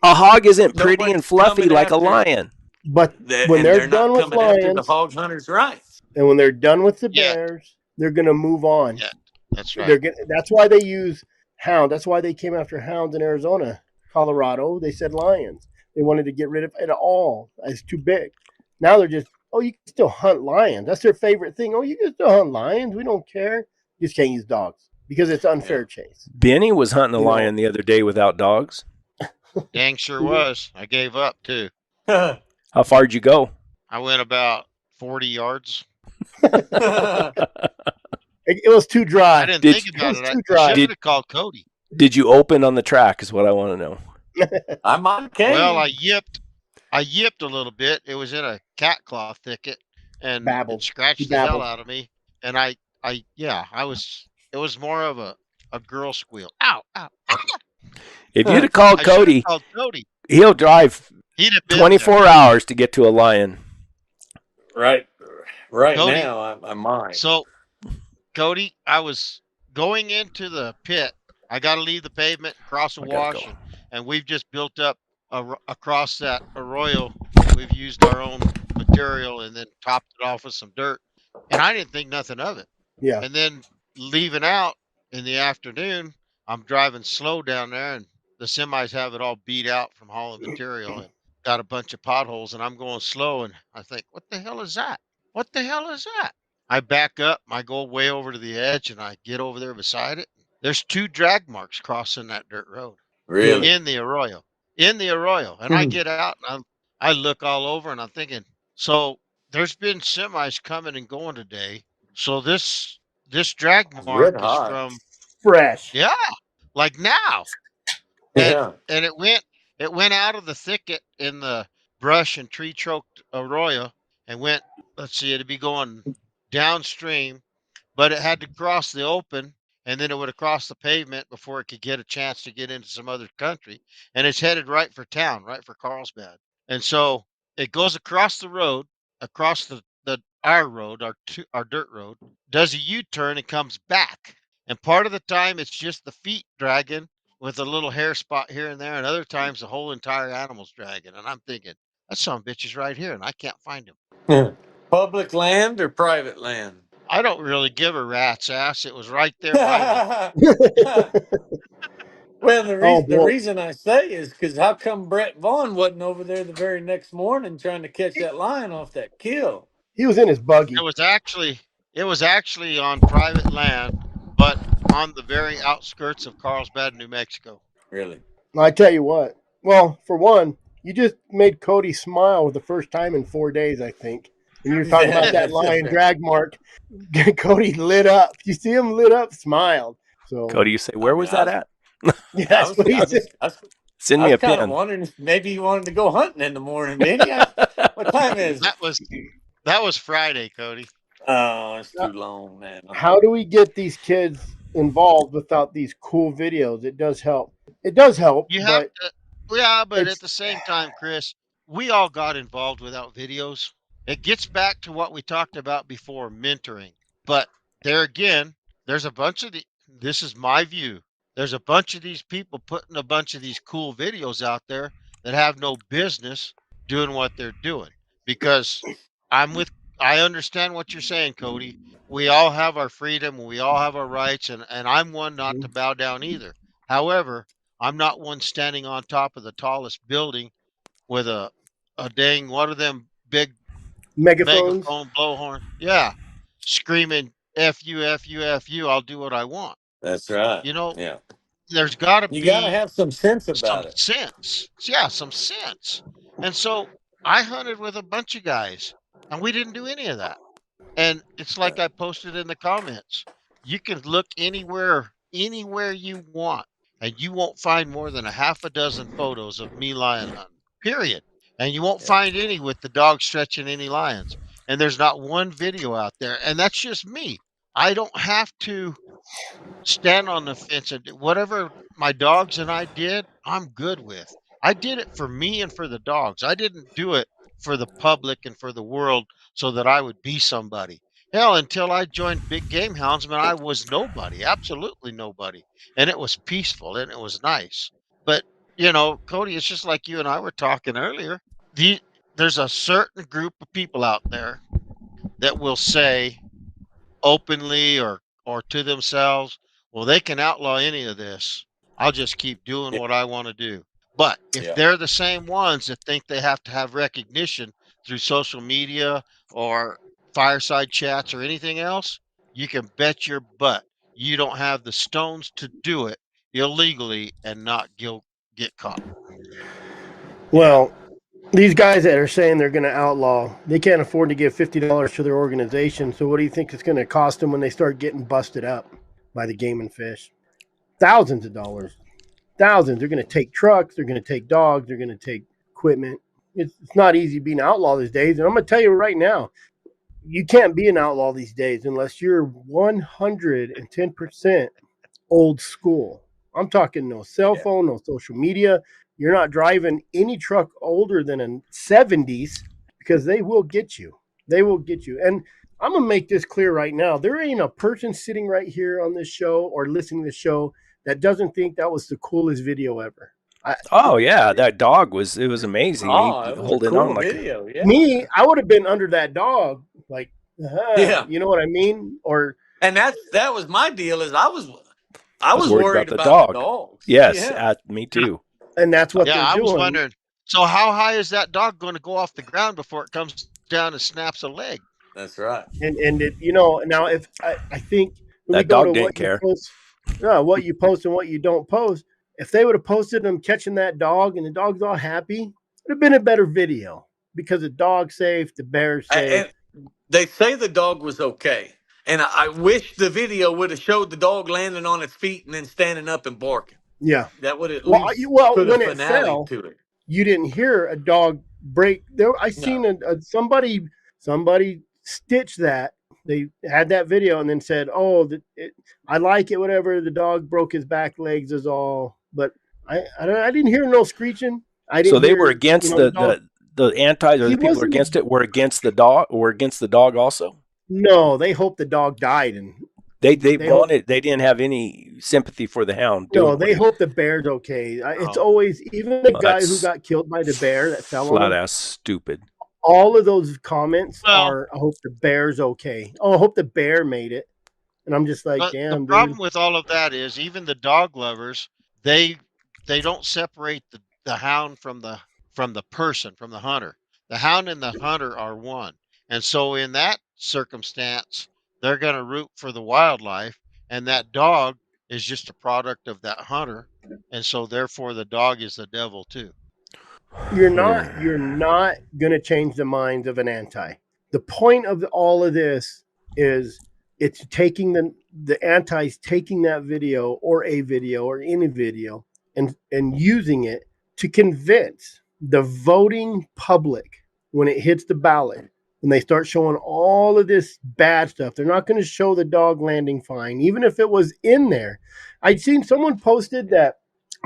a hog isn't pretty and fluffy like a lion. But when they're done with lions, the hog hunters' rights, and when they're done with the bears, they're going to move on. Yeah, that's right. That's why they use hound. That's why they came after hounds in Arizona, Colorado. They said lions. They wanted to get rid of it all. It's too big. Now they're just, you can still hunt lions. That's their favorite thing. You can still hunt lions. We don't care. You just can't use dogs because it's unfair chase. Benny was hunting a lion the other day without dogs. Dang sure was. I gave up too. How far'd you go? I went about 40 yards. It was too dry. I didn't think about it. I should have called Cody. Did you open on the track is what I want to know. I might have. Well, I yipped a little bit. It was in a cat claw thicket and it scratched the hell out of me. And it was more of a girl squeal. Ow, ow. If you'd have called Cody, he'll drive 24 hours to get to a lion. Right Cody, now, I might. So, Cody, I was going into the pit. I got to leave the pavement, cross a wash, and we've just built up across that arroyo. We've used our own material and then topped it off with some dirt. And I didn't think nothing of it. Yeah. And then leaving out in the afternoon, I'm driving slow down there, and the semis have it all beat out from hauling material and got a bunch of potholes, and I'm going slow, and I think, what the hell is that? What the hell is that? I back up, I go way over to the edge, and I get over there beside it. There's 2 drag marks crossing that dirt road. Really? In the arroyo. And I get out, and I look all over, and I'm thinking, so there's been semis coming and going today. So this drag mark is from fresh. Yeah, like now. Yeah. And it went out of the thicket in the brush and tree choked arroyo and went, let's see, it'd be going downstream, but it had to cross the open, and then it would have crossed the pavement before it could get a chance to get into some other country. And it's headed right for town, right for Carlsbad. And so it goes across the road, across our road, our dirt road, does a U-turn and comes back. And part of the time it's just the feet dragging with a little hair spot here and there, and other times the whole entire animal's dragging. And I'm thinking, that son of a bitch is right here, and I can't find him. Public land or private land? I don't really give a rat's ass. It was right there by Well, the reason I say is because how come Brett Vaughn wasn't over there the very next morning trying to catch that lion off that kill? He was in his buggy. It was actually on private land, but on the very outskirts of Carlsbad, New Mexico. Really? I tell you what. Well, for one, You just made Cody smile for the first time in 4 days, I think. When you were talking about that lion drag mark, Cody lit up. You see him lit up, smiled. So Cody, you say, where was that at? yeah, that's what he said. Send I me was a kind of pin. wondering if maybe you wanted to go hunting in the morning, didn't you? What time is it? That was Friday, Cody. Oh, it's too long, man. How do we get these kids involved without these cool videos? It does help. It does help, You have but to, yeah, but at it's the same time, Chris, we all got involved without videos. It gets back to what we talked about before, mentoring. But there again, there's a bunch of this is my view. There's a bunch of these people putting a bunch of these cool videos out there that have no business doing what they're doing. Because I'm with, I understand what you're saying, Cody. We all have our freedom, we all have our rights, and I'm one not to bow down either. However, I'm not one standing on top of the tallest building with a dang what are them big megaphones. megaphone blowhorn? Yeah, screaming "F you, F you, F you." I'll do what I want. That's right. You know, Yeah. there's got to You got to be have some sense some about it. sense. Yeah, some sense. And so I hunted with a bunch of guys, and we didn't do any of that. And it's like I posted in the comments. You can look anywhere you want, and you won't find more than a half a dozen photos of me lion hunting. Period. And you won't Yeah. find any with the dog stretching any lions. And there's not one video out there. And that's just me. I don't have to stand on the fence and whatever my dogs and I did, I'm good with. I did it for me and for the dogs. I didn't do it for the public and for the world so that I would be somebody. Hell, until I joined Big Game Houndsman, I was nobody, absolutely nobody. And it was peaceful and it was nice. But, Cody, it's just like you and I were talking earlier. The, there's a certain group of people out there that will say, openly or to themselves, well, they can outlaw any of this. I'll just keep doing Yeah. what I want to do. But if Yeah. they're the same ones that think they have to have recognition through social media or fireside chats or anything else, you can bet your butt you don't have the stones to do it illegally and not get caught. Well, these guys that are saying they're going to outlaw, they can't afford to give $50 to their organization. So what do you think it's going to cost them when they start getting busted up by the Game and Fish? Thousands of dollars. Thousands. They're going to take trucks. They're going to take dogs. They're going to take equipment. It's not easy being an outlaw these days. And I'm going to tell you right now, you can't be an outlaw these days unless you're 110% old school. I'm talking no cell phone, no social media. You're not driving any truck older than a 70s because they will get you. They will get you. And I'm going to make this clear right now. There ain't a person sitting right here on this show or listening to the show that doesn't think that was the coolest video ever. Oh yeah, that dog was amazing. Oh, He it was a holding cool on like video. Yeah. Me, I would have been under that dog, like, Yeah. you know what I mean? Or And that was my deal. Is I was worried about dog. the dogs. Yes, Yeah. Me too. and that's what Yeah, they're I was doing. wondering. So how high is that dog going to go off the ground before it comes down and snaps a leg? That's right. And it, now if I think when That we go dog to didn't what care. you post, what you post and what you don't post, if they would have posted them catching that dog and the dog's all happy, it would have been a better video because the dog's safe, the bear's safe. And they say the dog was okay. And I wish the video would have showed the dog landing on its feet and then standing up and barking. Yeah. That would at Well, least put a when it finale fell, to it. you didn't hear a dog break. There, I seen somebody stitch that. They had that video and then said, "Oh, I like it. Whatever. The dog broke his back legs is all." But I didn't hear no screeching. I didn't. So they hear, were against the antis, or He the people who are wasn't- against it were against the dog, or against the dog also. No, they hoped the dog died, and They hope- they didn't have any sympathy for the hound. no, doing they what hope the bear's okay. It's Oh. always even the Well, guy who that's got killed by the bear that fell on flat him. ass stupid. All of those comments Well- are, "I hope the bear's okay." Oh, I hope the bear made it. And I'm just like, But damn, the dude. problem with all of that is even the dog lovers, they don't separate the hound from the person, from the hunter. The hound and the hunter are one. And so in that circumstance, they're going to root for the wildlife, and that dog is just a product of that hunter. And so therefore the dog is the devil too. You're not going to change the minds of an anti. The point of all of this is it's taking the antis taking that video or a video or any video and using it to convince the voting public when it hits the ballot, when they start showing all of this bad stuff. They're not going to show the dog landing fine, even if it was in there. I'd seen someone posted that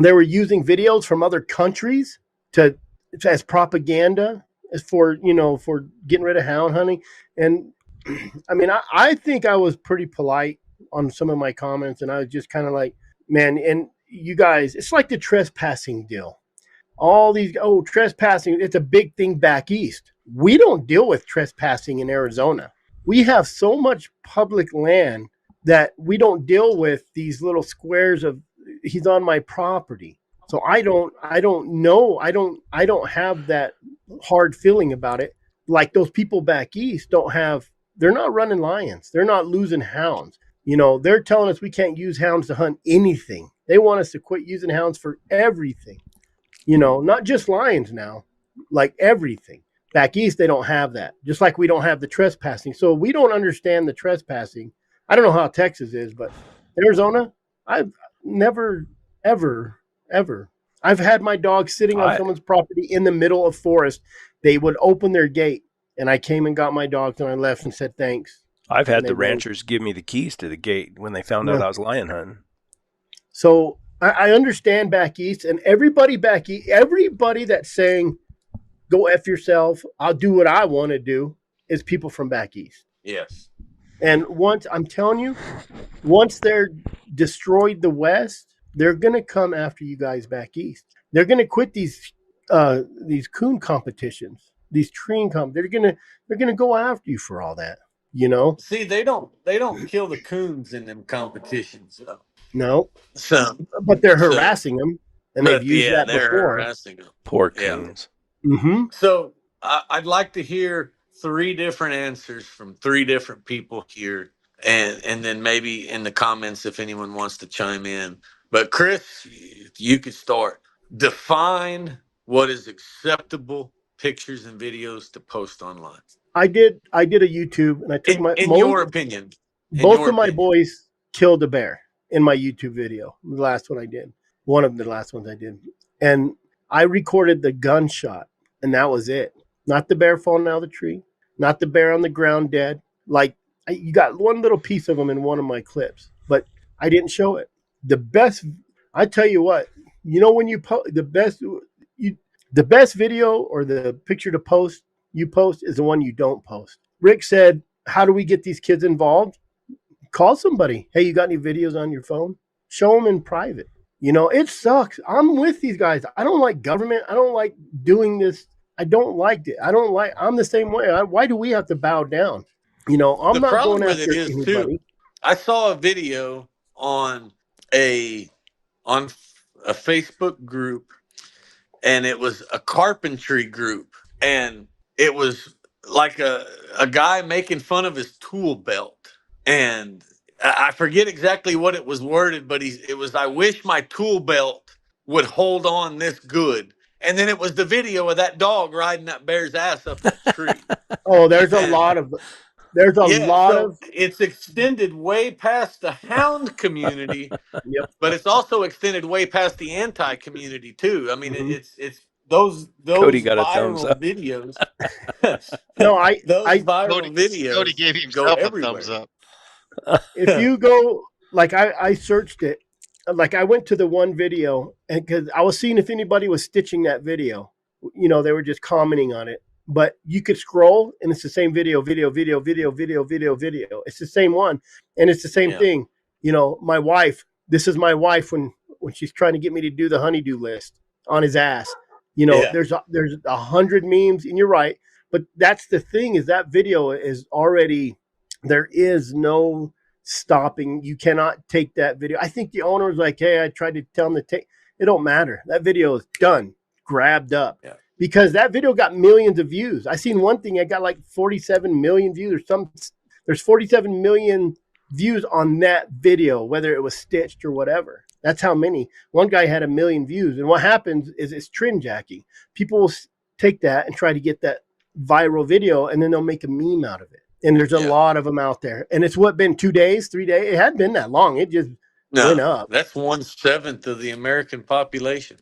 they were using videos from other countries as propaganda, as for getting rid of hound hunting. And I mean, I think I was pretty polite on some of my comments, and I was just kind of like, man, and you guys, it's like the trespassing deal. All these, trespassing, it's a big thing back east. We don't deal with trespassing in Arizona. We have so much public land that we don't deal with these little squares of he's on my property. So I don't know. I don't have that hard feeling about it. Like those people back east don't have, they're not running lions. They're not losing hounds. They're telling us we can't use hounds to hunt anything. They want us to quit using hounds for everything. Not just lions now, like everything. Back east, they don't have that. Just like we don't have the trespassing. So we don't understand the trespassing. I don't know how Texas is, but Arizona, I've never, ever, I've had my dog sitting on someone's property in the middle of forest. They would open their gate, and I came and got my dogs, and I left and said thanks. I've had the ranchers give me the keys to the gate when they found out I was lion hunting. So I understand back east, and everybody back east, everybody that's saying, go F yourself, I'll do what I want to do, is people from back east. Yes. And I'm telling you, once they're destroyed the West, they're going to come after you guys back east. They're going to quit these coon competitions, these treeing competitions. They're going to go after you for all that, See, they don't kill the coons in them competitions though. No. So, but they're harassing them, and they've used that they're before. harassing them. Poor coons. Mm-hmm. So I'd like to hear 3 different answers from 3 different people here, and then maybe in the comments if anyone wants to chime in. But Chris, you could start. Define what is acceptable pictures and videos to post online. I did a YouTube, and I took your opinion. Both of my boys killed a bear in my YouTube video. The last one I did. One of the last ones I did. And I recorded the gunshot, and that was it. Not the bear falling out of the tree, not the bear on the ground dead. Like, you got one little piece of them in one of my clips, but I didn't show it. The best, I tell you what, when you post the best video or the picture to post is the one you don't post. Rick said, how do we get these kids involved? Call somebody. Hey, you got any videos on your phone? Show them in private. It sucks. I'm with these guys. I don't like government. I don't like doing this. I don't like it. I'm the same way. Why do we have to bow down? I'm not going after anybody. I saw a video on a Facebook group, and it was a carpentry group, and it was like a guy making fun of his tool belt. And I forget exactly what it was worded, but it was, I wish my tool belt would hold on this good. And then it was the video of that dog riding that bear's ass up that tree. Oh, there's a lot of it's extended way past the hound community, yep. But it's also extended way past the anti community too. I mean, it's those Cody got viral videos. No, viral videos. Cody gave himself a thumbs up. If you go, like I searched it, like I went to the one video, and because I was seeing if anybody was stitching that video, they were just commenting on it. But you could scroll, and it's the same video. It's the same one, and it's the same thing. My wife. This is my wife when she's trying to get me to do the honeydew list on his ass. There's 100 memes, and you're right. But that's the thing, is that video is already, there is no stopping. You cannot take that video. I think the owner was like, hey, I tried to tell him to take. It don't matter. That video is done, grabbed up. Yeah. Because that video got millions of views. I seen one thing, I got like 47 million views or there's 47 million views on that video, whether it was stitched or whatever. That's how many. One guy had 1 million views. And what happens is it's trend jacking. People will take that and try to get that viral video, and then they'll make a meme out of it. And there's a lot of them out there. And it's been 2 days, 3 days. It hadn't been that long. It just went up. That's 1/7 of the American population.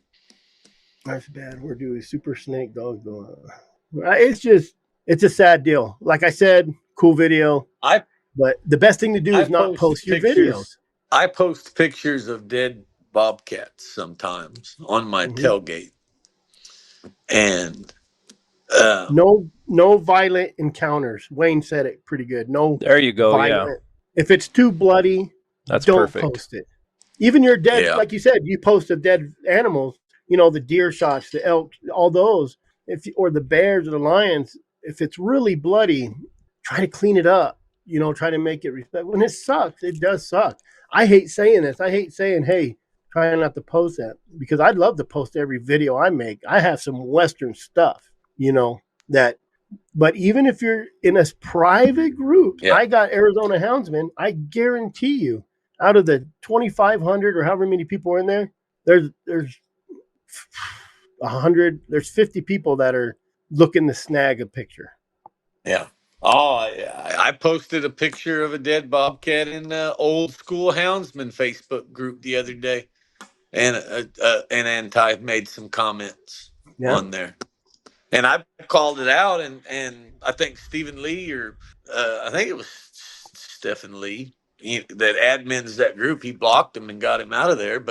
That's bad. We're doing super snake dog going on. It's a sad deal. Like I said, cool video. But the best thing to do is not post your videos. I post pictures of dead bobcats sometimes on my tailgate. And no violent encounters. Wayne said it pretty good. No. There you go. Violent. Yeah. If it's too bloody, don't perfect. Post it. Even your dead, like you said, you post of dead animals. You know, the deer shots, the elk, all those. Or the bears or the lions. If it's really bloody, try to clean it up. You know, try to make it respect. When it sucks, it does suck. I hate saying this. I hate saying, hey, try not to post that, because I'd love to post every video I make. I have some Western stuff, you know, but even if you're in a private group, I got Arizona Houndsmen. I guarantee you, out of the 2,500 or however many people are in there, there's 100, there's 50 people that are looking to snag a picture. Yeah. Oh, I posted a picture of a dead bobcat in the Old School Houndsman Facebook group the other day, and Anti made some comments on there, and I called it out, and I think Stephen Lee, or I think it was Stephen Lee, that admins that group, he blocked him and got him out of there.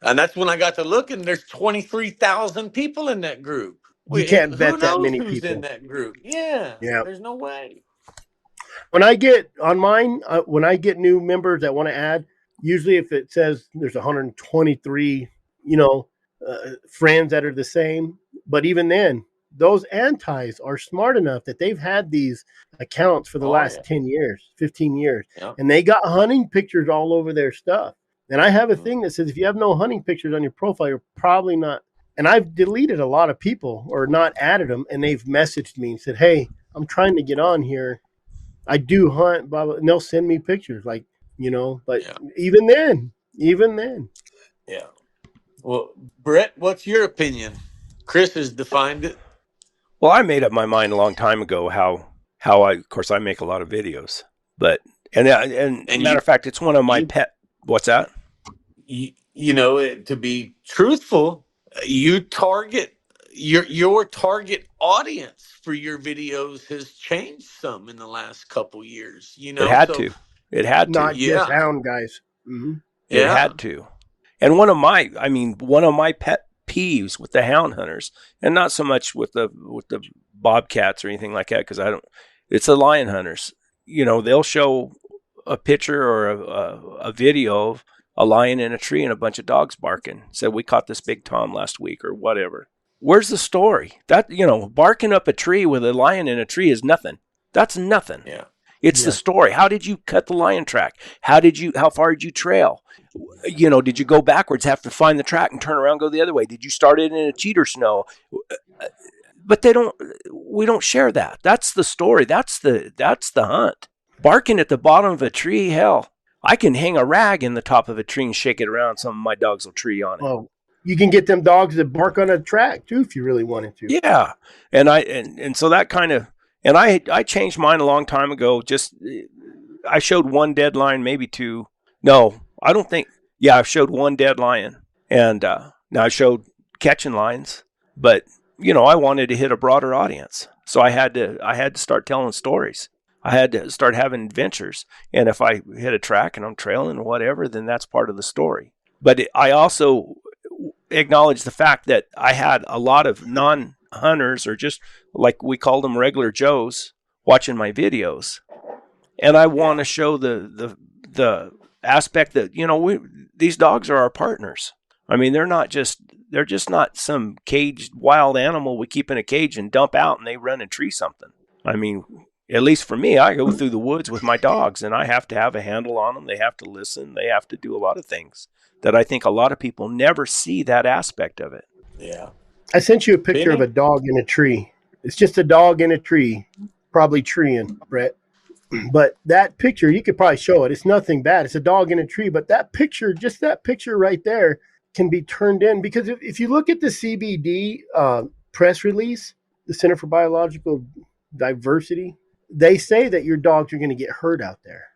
And that's when I got to looking. There's 23,000 people in that group. You can't vet that many who's people in that group. Yeah. There's no way. When I get on mine, when I get new members that want to add, usually if it says there's 123, friends that are the same, but even then, those antis are smart enough that they've had these accounts for the last 10 years, 15 years, and they got hunting pictures all over their stuff. And I have a thing that says if you have no hunting pictures on your profile, you're probably not. And I've deleted a lot of people or not added them, and they've messaged me and said, hey, I'm trying to get on here. I do hunt, blah, blah, and they'll send me pictures, but even then. Yeah. Well, Brett, what's your opinion? Chris has defined it. Well, I made up my mind a long time ago how I make a lot of videos, and matter of fact, it's one of my pet. What's that? To be truthful, you target your target audience for your videos has changed some in the last couple years. It had to. Not just hound guys. Mm-hmm. It had to. And one of my pet peeves with the hound hunters, and not so much with the bobcats or anything like that, because it's the lion hunters. They'll show a picture or a video of a lion in a tree and a bunch of dogs barking. Said we caught this big tom last week or whatever. Where's the story? That barking up a tree with a lion in a tree is nothing. That's nothing. Yeah. It's the story. How did you cut the lion track? How far did you trail? Did you go backwards, have to find the track and turn around, go the other way? Did you start it in a cheater snow? But we don't share that. That's the story. That's the hunt. Barking at the bottom of a tree, hell, I can hang a rag in the top of a tree and shake it around. Some of my dogs will tree on it. Oh, you can get them dogs that bark on a track too if you really wanted to. Yeah, and so that kind of, and I changed mine a long time ago. Just I showed one dead lion, maybe two. No, I don't think. Yeah, I've showed one dead lion, and now I showed catching lions, but I wanted to hit a broader audience, so I had to start telling stories. I had to start having adventures, and if I hit a track and I'm trailing or whatever, then that's part of the story. But I also acknowledge the fact that I had a lot of non-hunters, or just like we called them regular Joes, watching my videos, and I want to show the aspect that these dogs are our partners. I mean, they're just not some caged wild animal we keep in a cage and dump out and they run and tree something. I mean, at least for me, I go through the woods with my dogs and I have to have a handle on them. They have to listen. They have to do a lot of things that I think a lot of people never see that aspect of it. Yeah. I sent you a picture of a dog in a tree. It's just a dog in a tree, probably treeing, Brett. But that picture, you could probably show it. It's nothing bad. It's a dog in a tree. But that picture, just that picture right there, can be turned in because if you look at the CBD press release, the Center for Biological Diversity, they say that your dogs are going to get hurt out there.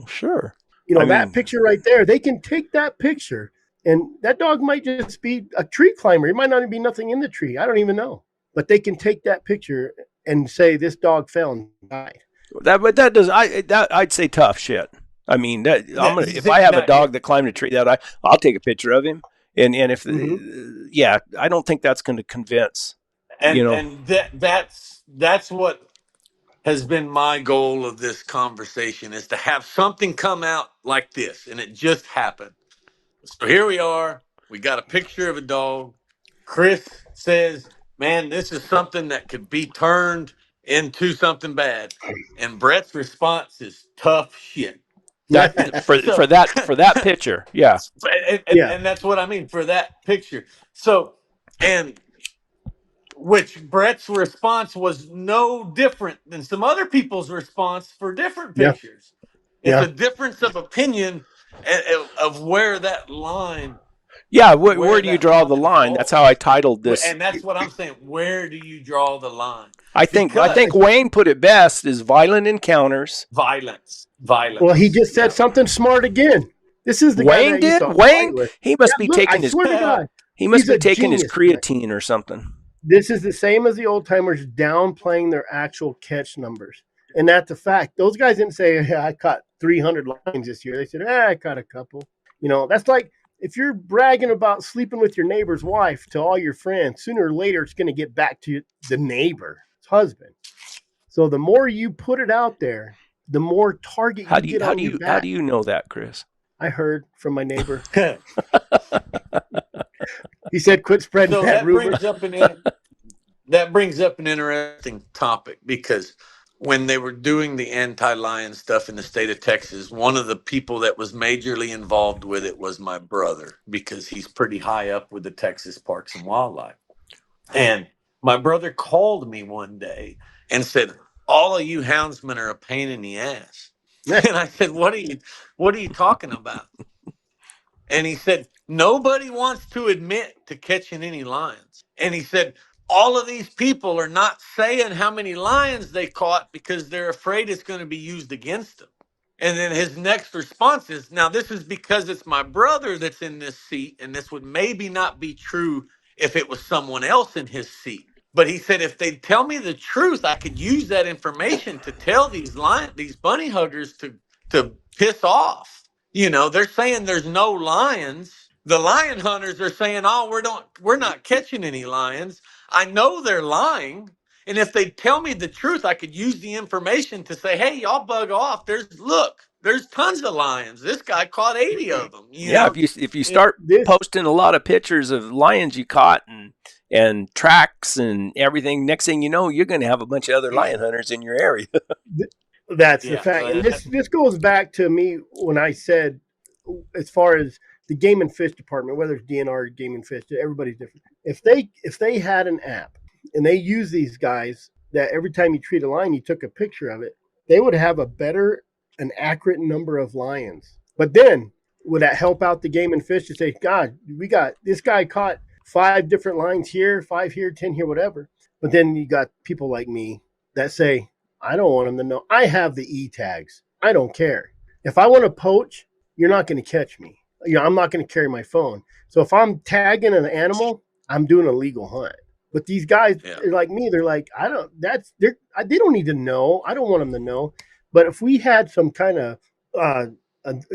Sure. You know, I that mean- picture right there, they can take that picture and that dog might just be a tree climber. It might not even be nothing in the tree. I don't even know. But they can take that picture and say this dog fell and died. But that does I'd say tough shit. I mean, if I have a dog that climbed a tree, I'll take a picture of him. And if I don't think that's going to convince. And that's what has been my goal of this conversation, is to have something come out like this, and it just happened. So here we are. We got a picture of a dog. Chris says, "Man, this is something that could be turned into something bad." And Brett's response is tough shit. For that picture, yeah. And that's what I mean, for that picture. So, and which Brett's response was no different than some other people's response for different pictures. It's a difference of opinion of where that line. Yeah, where do you draw the line? That's how I titled this. And that's what I'm saying. Where do you draw the line? I think Wayne put it best: is violent encounters. Violence. Well, he just said something smart again. This is the Wayne guy did. Wayne, he must be taking his. He must be taking his creatine or something. This is the same as the old timers downplaying their actual catch numbers, and that's a fact. Those guys didn't say, "Hey, I caught 300 lines this year." They said, "I caught a couple." You know, that's like if you're bragging about sleeping with your neighbor's wife to all your friends. Sooner or later, it's going to get back to the neighbor's husband. So the more you put it out there, the more target you get on your back. How do you know that, Chris? I heard from my neighbor. He said, "Quit spreading that rumor." That brings up an interesting topic, because when they were doing the anti-lion stuff in the state of Texas, one of the people that was majorly involved with it was my brother, because he's pretty high up with the Texas Parks and Wildlife. And my brother called me one day and said, "All of you houndsmen are a pain in the ass." And I said, what are you talking about? And he said, "Nobody wants to admit to catching any lions." And he said, "All of these people are not saying how many lions they caught because they're afraid it's going to be used against them." And then his next response is, now this is because it's my brother that's in this seat, and this would maybe not be true if it was someone else in his seat. But he said, if they tell me the truth, I could use that information to tell these bunny huggers to piss off. You know, they're saying there's no lions. The lion hunters are saying, "Oh, we're not catching any lions." I know they're lying. And if they tell me the truth, I could use the information to say, "Hey, y'all bug off. There's tons of lions. This guy caught 80 of them." You know? If you start posting a lot of pictures of lions you caught and tracks and everything, next thing you know, you're going to have a bunch of other lion hunters in your area. That's the fact. And this goes back to me when I said, as far as the Game and Fish department, whether it's DNR or Game and Fish, everybody's different. If they had an app and they use these guys that every time you treat a lion, you took a picture of it, they would have an accurate number of lions. But then would that help out the Game and Fish to say, "God, we got this guy caught 5 different lions here, 5 here, 10 here, whatever." But then you got people like me that say, "I don't want them to know. I have the e-tags. I don't care. If I want to poach, you're not going to catch me. You know, I'm not going to carry my phone. So if I'm tagging an animal, I'm doing a legal hunt." But these guys are like me. They're like, they don't need to know. I don't want them to know. But if we had some kind of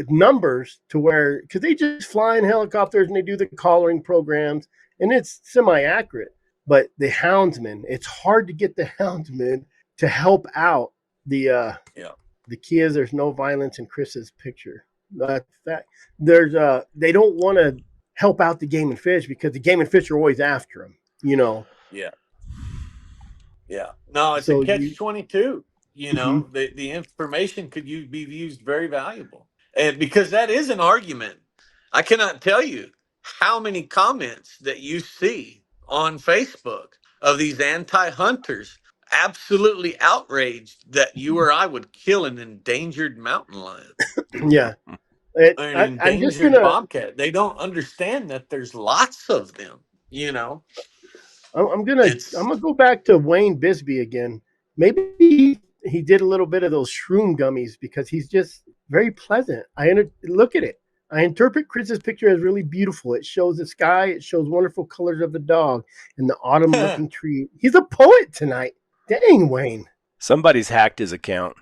numbers to where, because they just fly in helicopters and they do the collaring programs, and it's semi-accurate. But the houndsman, it's hard to get the houndsman to help out the key is there's no violence in Chris's picture. That's fact. They don't want to help out the Game and Fish because the Game and Fish are always after them. You know. Yeah. No, it's a catch-22. You know, the information could be used very valuable, and because that is an argument. I cannot tell you how many comments that you see on Facebook of these anti-hunters absolutely outraged that you or I would kill an endangered mountain lion Yeah. or an I'm just endangered gonna. bobcat. They don't understand that there's lots of them. I'm gonna. I'm It's gonna go back to Wayne Bisbee again. Maybe he did a little bit of those shroom gummies because he's just very pleasant. Look at it. I interpret Chris's picture as really beautiful. It shows the sky. It shows wonderful colors of the dog and the autumn-looking tree. He's a poet tonight. Dang, Wayne. Somebody's hacked his account.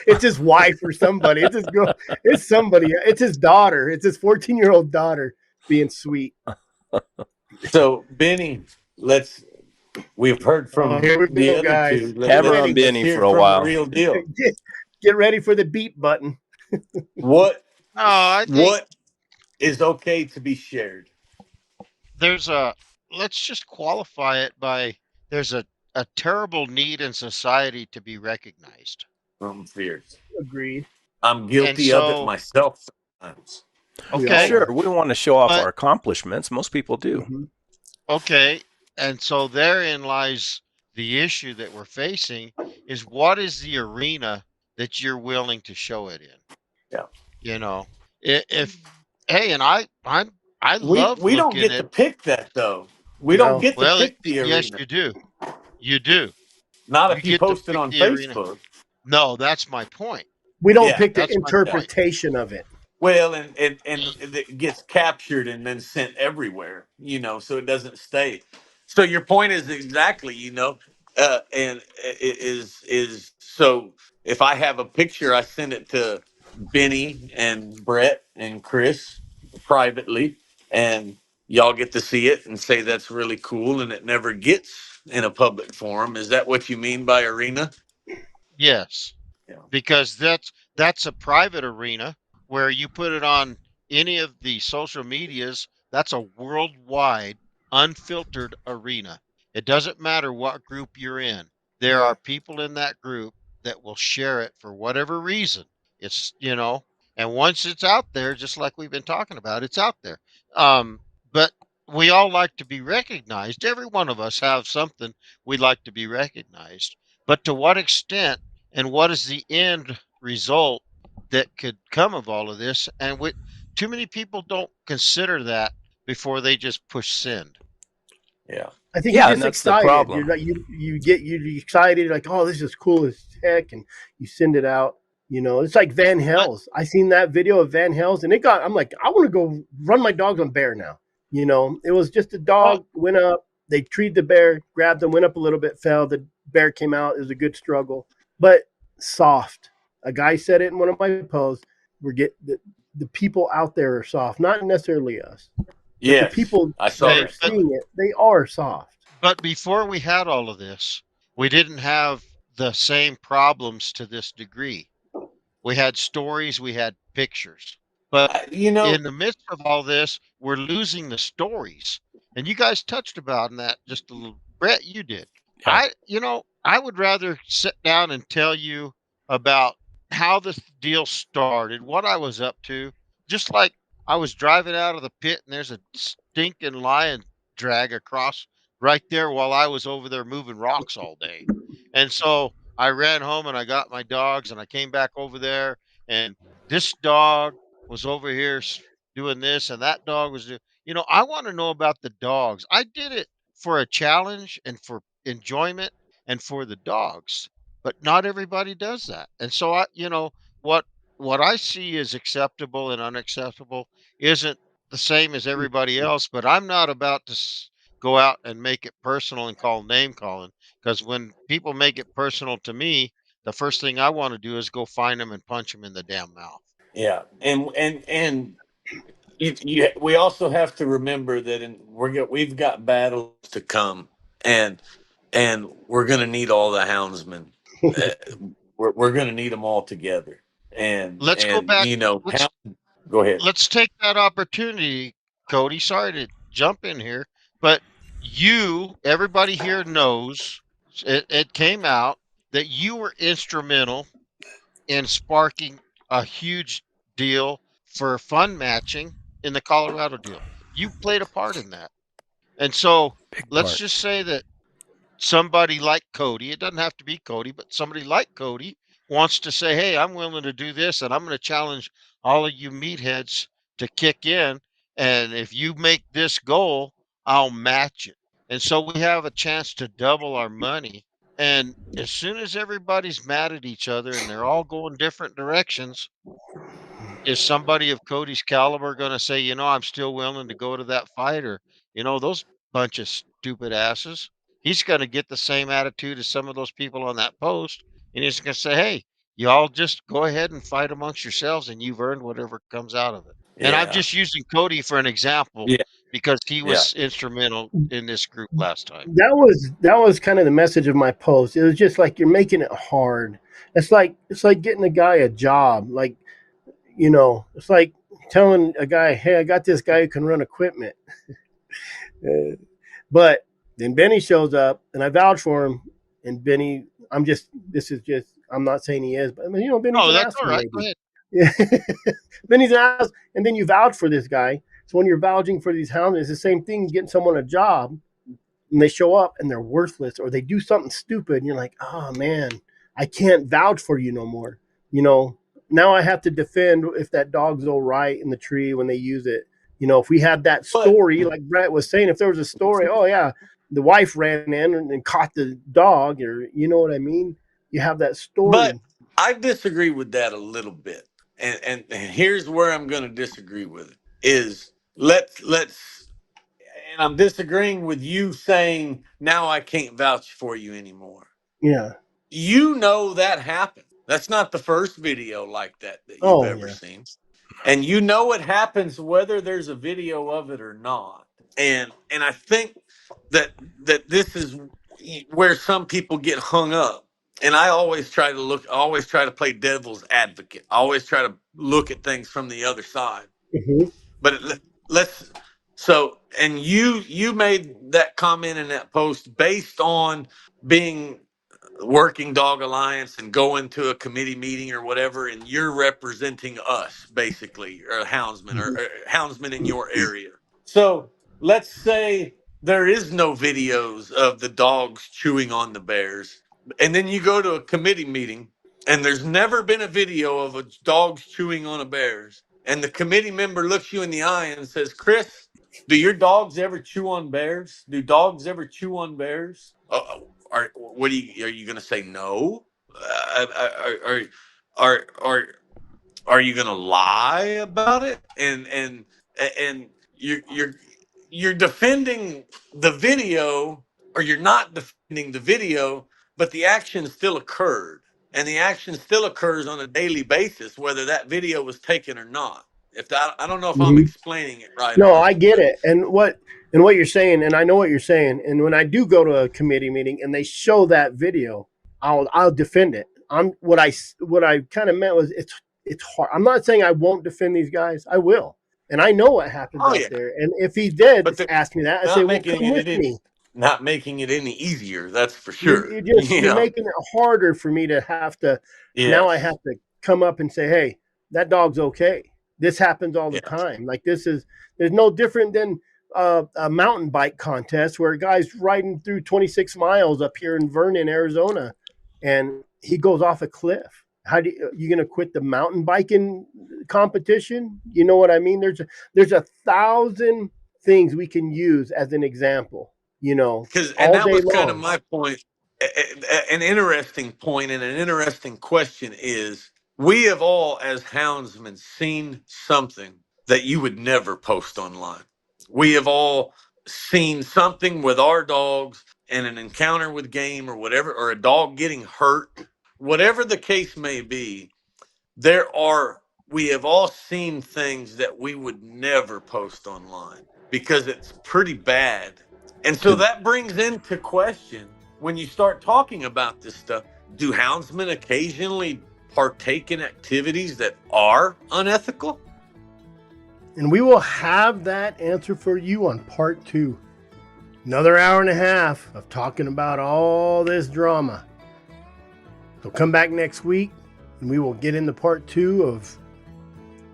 It's his wife or somebody. It's his girl. It's somebody. It's his daughter. It's his 14-year-old daughter being sweet. so Benny. We've heard from Here we the go, other guys. two. Have her Let's on Benny hear for a from while. the real deal. Get ready for the beat button. What No, I think what is okay to be shared? there's a, let's just qualify it by, there's a terrible need in society to be recognized. From fears. Agreed. I'm guilty And of it so- myself sometimes. We Okay. all Sure, we want to show off But- our accomplishments. Most people do. Mhm. Okay. And so therein lies the issue that we're facing is what is the arena that you're willing to show it in? Yeah. You know, if hey, and I We love we don't looking get at, to pick that though. We No. don't get to well, pick the arena. yes, you do. You do. Not you if you get to post it pick on the arena. Facebook. No, that's my point. We don't Yeah, pick the that's my point. interpretation of it. Well, and it gets captured and then sent everywhere, so it doesn't stay. So your point is exactly, and it is so if I have a picture, I send it to Benny and Brett and Chris privately, and y'all get to see it and say that's really cool, and it never gets in a public forum. Is that what you mean by arena? Yes. Yeah. Because that's a private arena where you put it on any of the social medias. That's a worldwide, unfiltered arena. It doesn't matter what group you're in. There are people in that group that will share it for whatever reason. It's, and once it's out there, just like we've been talking about, it's out there. But we all like to be recognized. Every one of us have something we'd like to be recognized. But to what extent and what is the end result that could come of all of this? And too many people don't consider that before they just push send. Yeah. I think Yeah, you're and just that's the excited. problem. You're like, you're excited, like, oh, this is cool as heck, and you send it out. It's like Van Hels. I seen that video of Van Hels, and I'm like, I want to go run my dogs on bear now. It was just a dog went up. They treated the bear, grabbed him, went up a little bit, fell. The bear came out. It was a good struggle, but soft. A guy said it in one of my posts. The people out there are soft, not necessarily us. Yeah. The people I saw that are that. seeing it, they are soft. But before we had all of this, we didn't have the same problems to this degree. We had stories, we had pictures. But in the midst of all this, we're losing the stories. And you guys touched about that just a little. Brett, you did. Yeah. I would rather sit down and tell you about how this deal started, what I was up to. Just like I was driving out of the pit and there's a stinking lion drag across right there while I was over there moving rocks all day. And so I ran home and I got my dogs and I came back over there and this dog was over here doing this and that dog was doing, I want to know about the dogs. I did it for a challenge and for enjoyment and for the dogs, but not everybody does that. And so what I see as acceptable and unacceptable isn't the same as everybody else, but I'm not about to go out and make it personal and call name calling, because when people make it personal to me, the first thing I want to do is go find them and punch them in the damn mouth. Yeah, and we also have to remember that we've got battles to come, and we're going to need all the houndsmen. We're going to need them all together. And Let's go back. Go ahead. Let's take that opportunity, Cody. Sorry to jump in here, but everybody here knows it came out that you were instrumental in sparking a huge deal for fun matching in the Colorado deal. You played a part in that. And so let's just say that somebody like Cody, it doesn't have to be Cody, but somebody like Cody wants to say, hey, I'm willing to do this and I'm going to challenge all of you meatheads to kick in. And if you make this goal, I'll match it. And so we have a chance to double our money. And as soon as everybody's mad at each other and they're all going different directions, is somebody of Cody's caliber going to say, I'm still willing to go to that fight? Or, those bunch of stupid asses. He's going to get the same attitude as some of those people on that post. And he's going to say, hey, y'all just go ahead and fight amongst yourselves and you've earned whatever comes out of it. And I'm Yeah. just using Cody for an example Yeah. because he Yeah. was instrumental in this group last time. That was kind of the message of my post. It was just like, you're making it hard. It's like getting a guy a job. Like, it's like telling a guy, hey, I got this guy who can run equipment. But then Benny shows up and I vouch for him. And Benny, I'm not saying he is, but Benny's Oh, an that's all asshole. right. Go ahead. Yeah. Benny's an ass. And then you vouch for this guy. So when you're vouching for these hounds, it's the same thing, getting someone a job and they show up and they're worthless or they do something stupid. And you're like, oh man, I can't vouch for you no more. Now I have to defend if that dog's all right in the tree when they use it. If we had that story, like Brett was saying, if there was a story, oh yeah, the wife ran in and caught the dog, or you know what I mean? You have that story. But I disagree with that a little bit. And here's where I'm going to disagree with it is let's and I'm disagreeing with you saying now I can't vouch for you anymore. Yeah. That happened. That's not the first video like that you've ever seen. And it happens whether there's a video of it or not. And I think that this is where some people get hung up. And I always try to play devil's advocate. I always try to look at things from the other side. Mm-hmm. But and you made that comment in that post based on being Working Dog Alliance and going to a committee meeting or whatever, and you're representing us basically, or houndsmen or houndsmen in your area. So let's say there is no videos of the dogs chewing on the bears, and then you go to a committee meeting and there's never been a video of a dogs chewing on a bears, and the committee member looks you in the eye and says, Chris, do your dogs ever chew on bears? Do dogs ever chew on bears? Are you going to say no? Are you going to lie about it? And you're defending the video, or you're not defending the video, but the action still occurred, and the action still occurs on a daily basis, whether that video was taken or not. I don't know if I'm explaining it right. No, I get it. And what you're saying, and I know what you're saying. And when I do go to a committee meeting and they show that video, I'll defend it. What I kind of meant was it's hard. I'm not saying I won't defend these guys. I will. And I know what happens out there. And if he did ask me that, I say, well, come with me. Not making it any easier, that's for sure. You're making it harder for me to have to. Yes. Now I have to come up and say, hey, that dog's okay. This happens all the time. Like there's no different than a mountain bike contest where a guy's riding through 26 miles up here in Vernon, Arizona, and he goes off a cliff. You going to quit the mountain biking competition? You know what I mean? There's 1,000 things we can use as an example, and that was kind of my point. An interesting point and an interesting question is, we have all, as houndsmen, seen something that you would never post online. We have all seen something with our dogs and an encounter with game or whatever, or a dog getting hurt, whatever the case may be. We have all seen things that we would never post online because it's pretty bad. And so that brings into question, when you start talking about this stuff, do houndsmen occasionally partake in activities that are unethical? And we will have that answer for you on part 2. Another hour and a half of talking about all this drama. So come back next week and we will get into part 2 of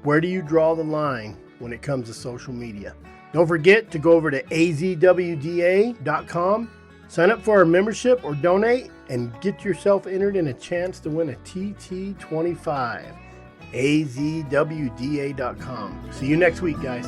where do you draw the line when it comes to social media. Don't forget to go over to azwda.com, Sign up for our membership or donate and get yourself entered in a chance to win a TT25. AZWDA.com. See you next week, guys.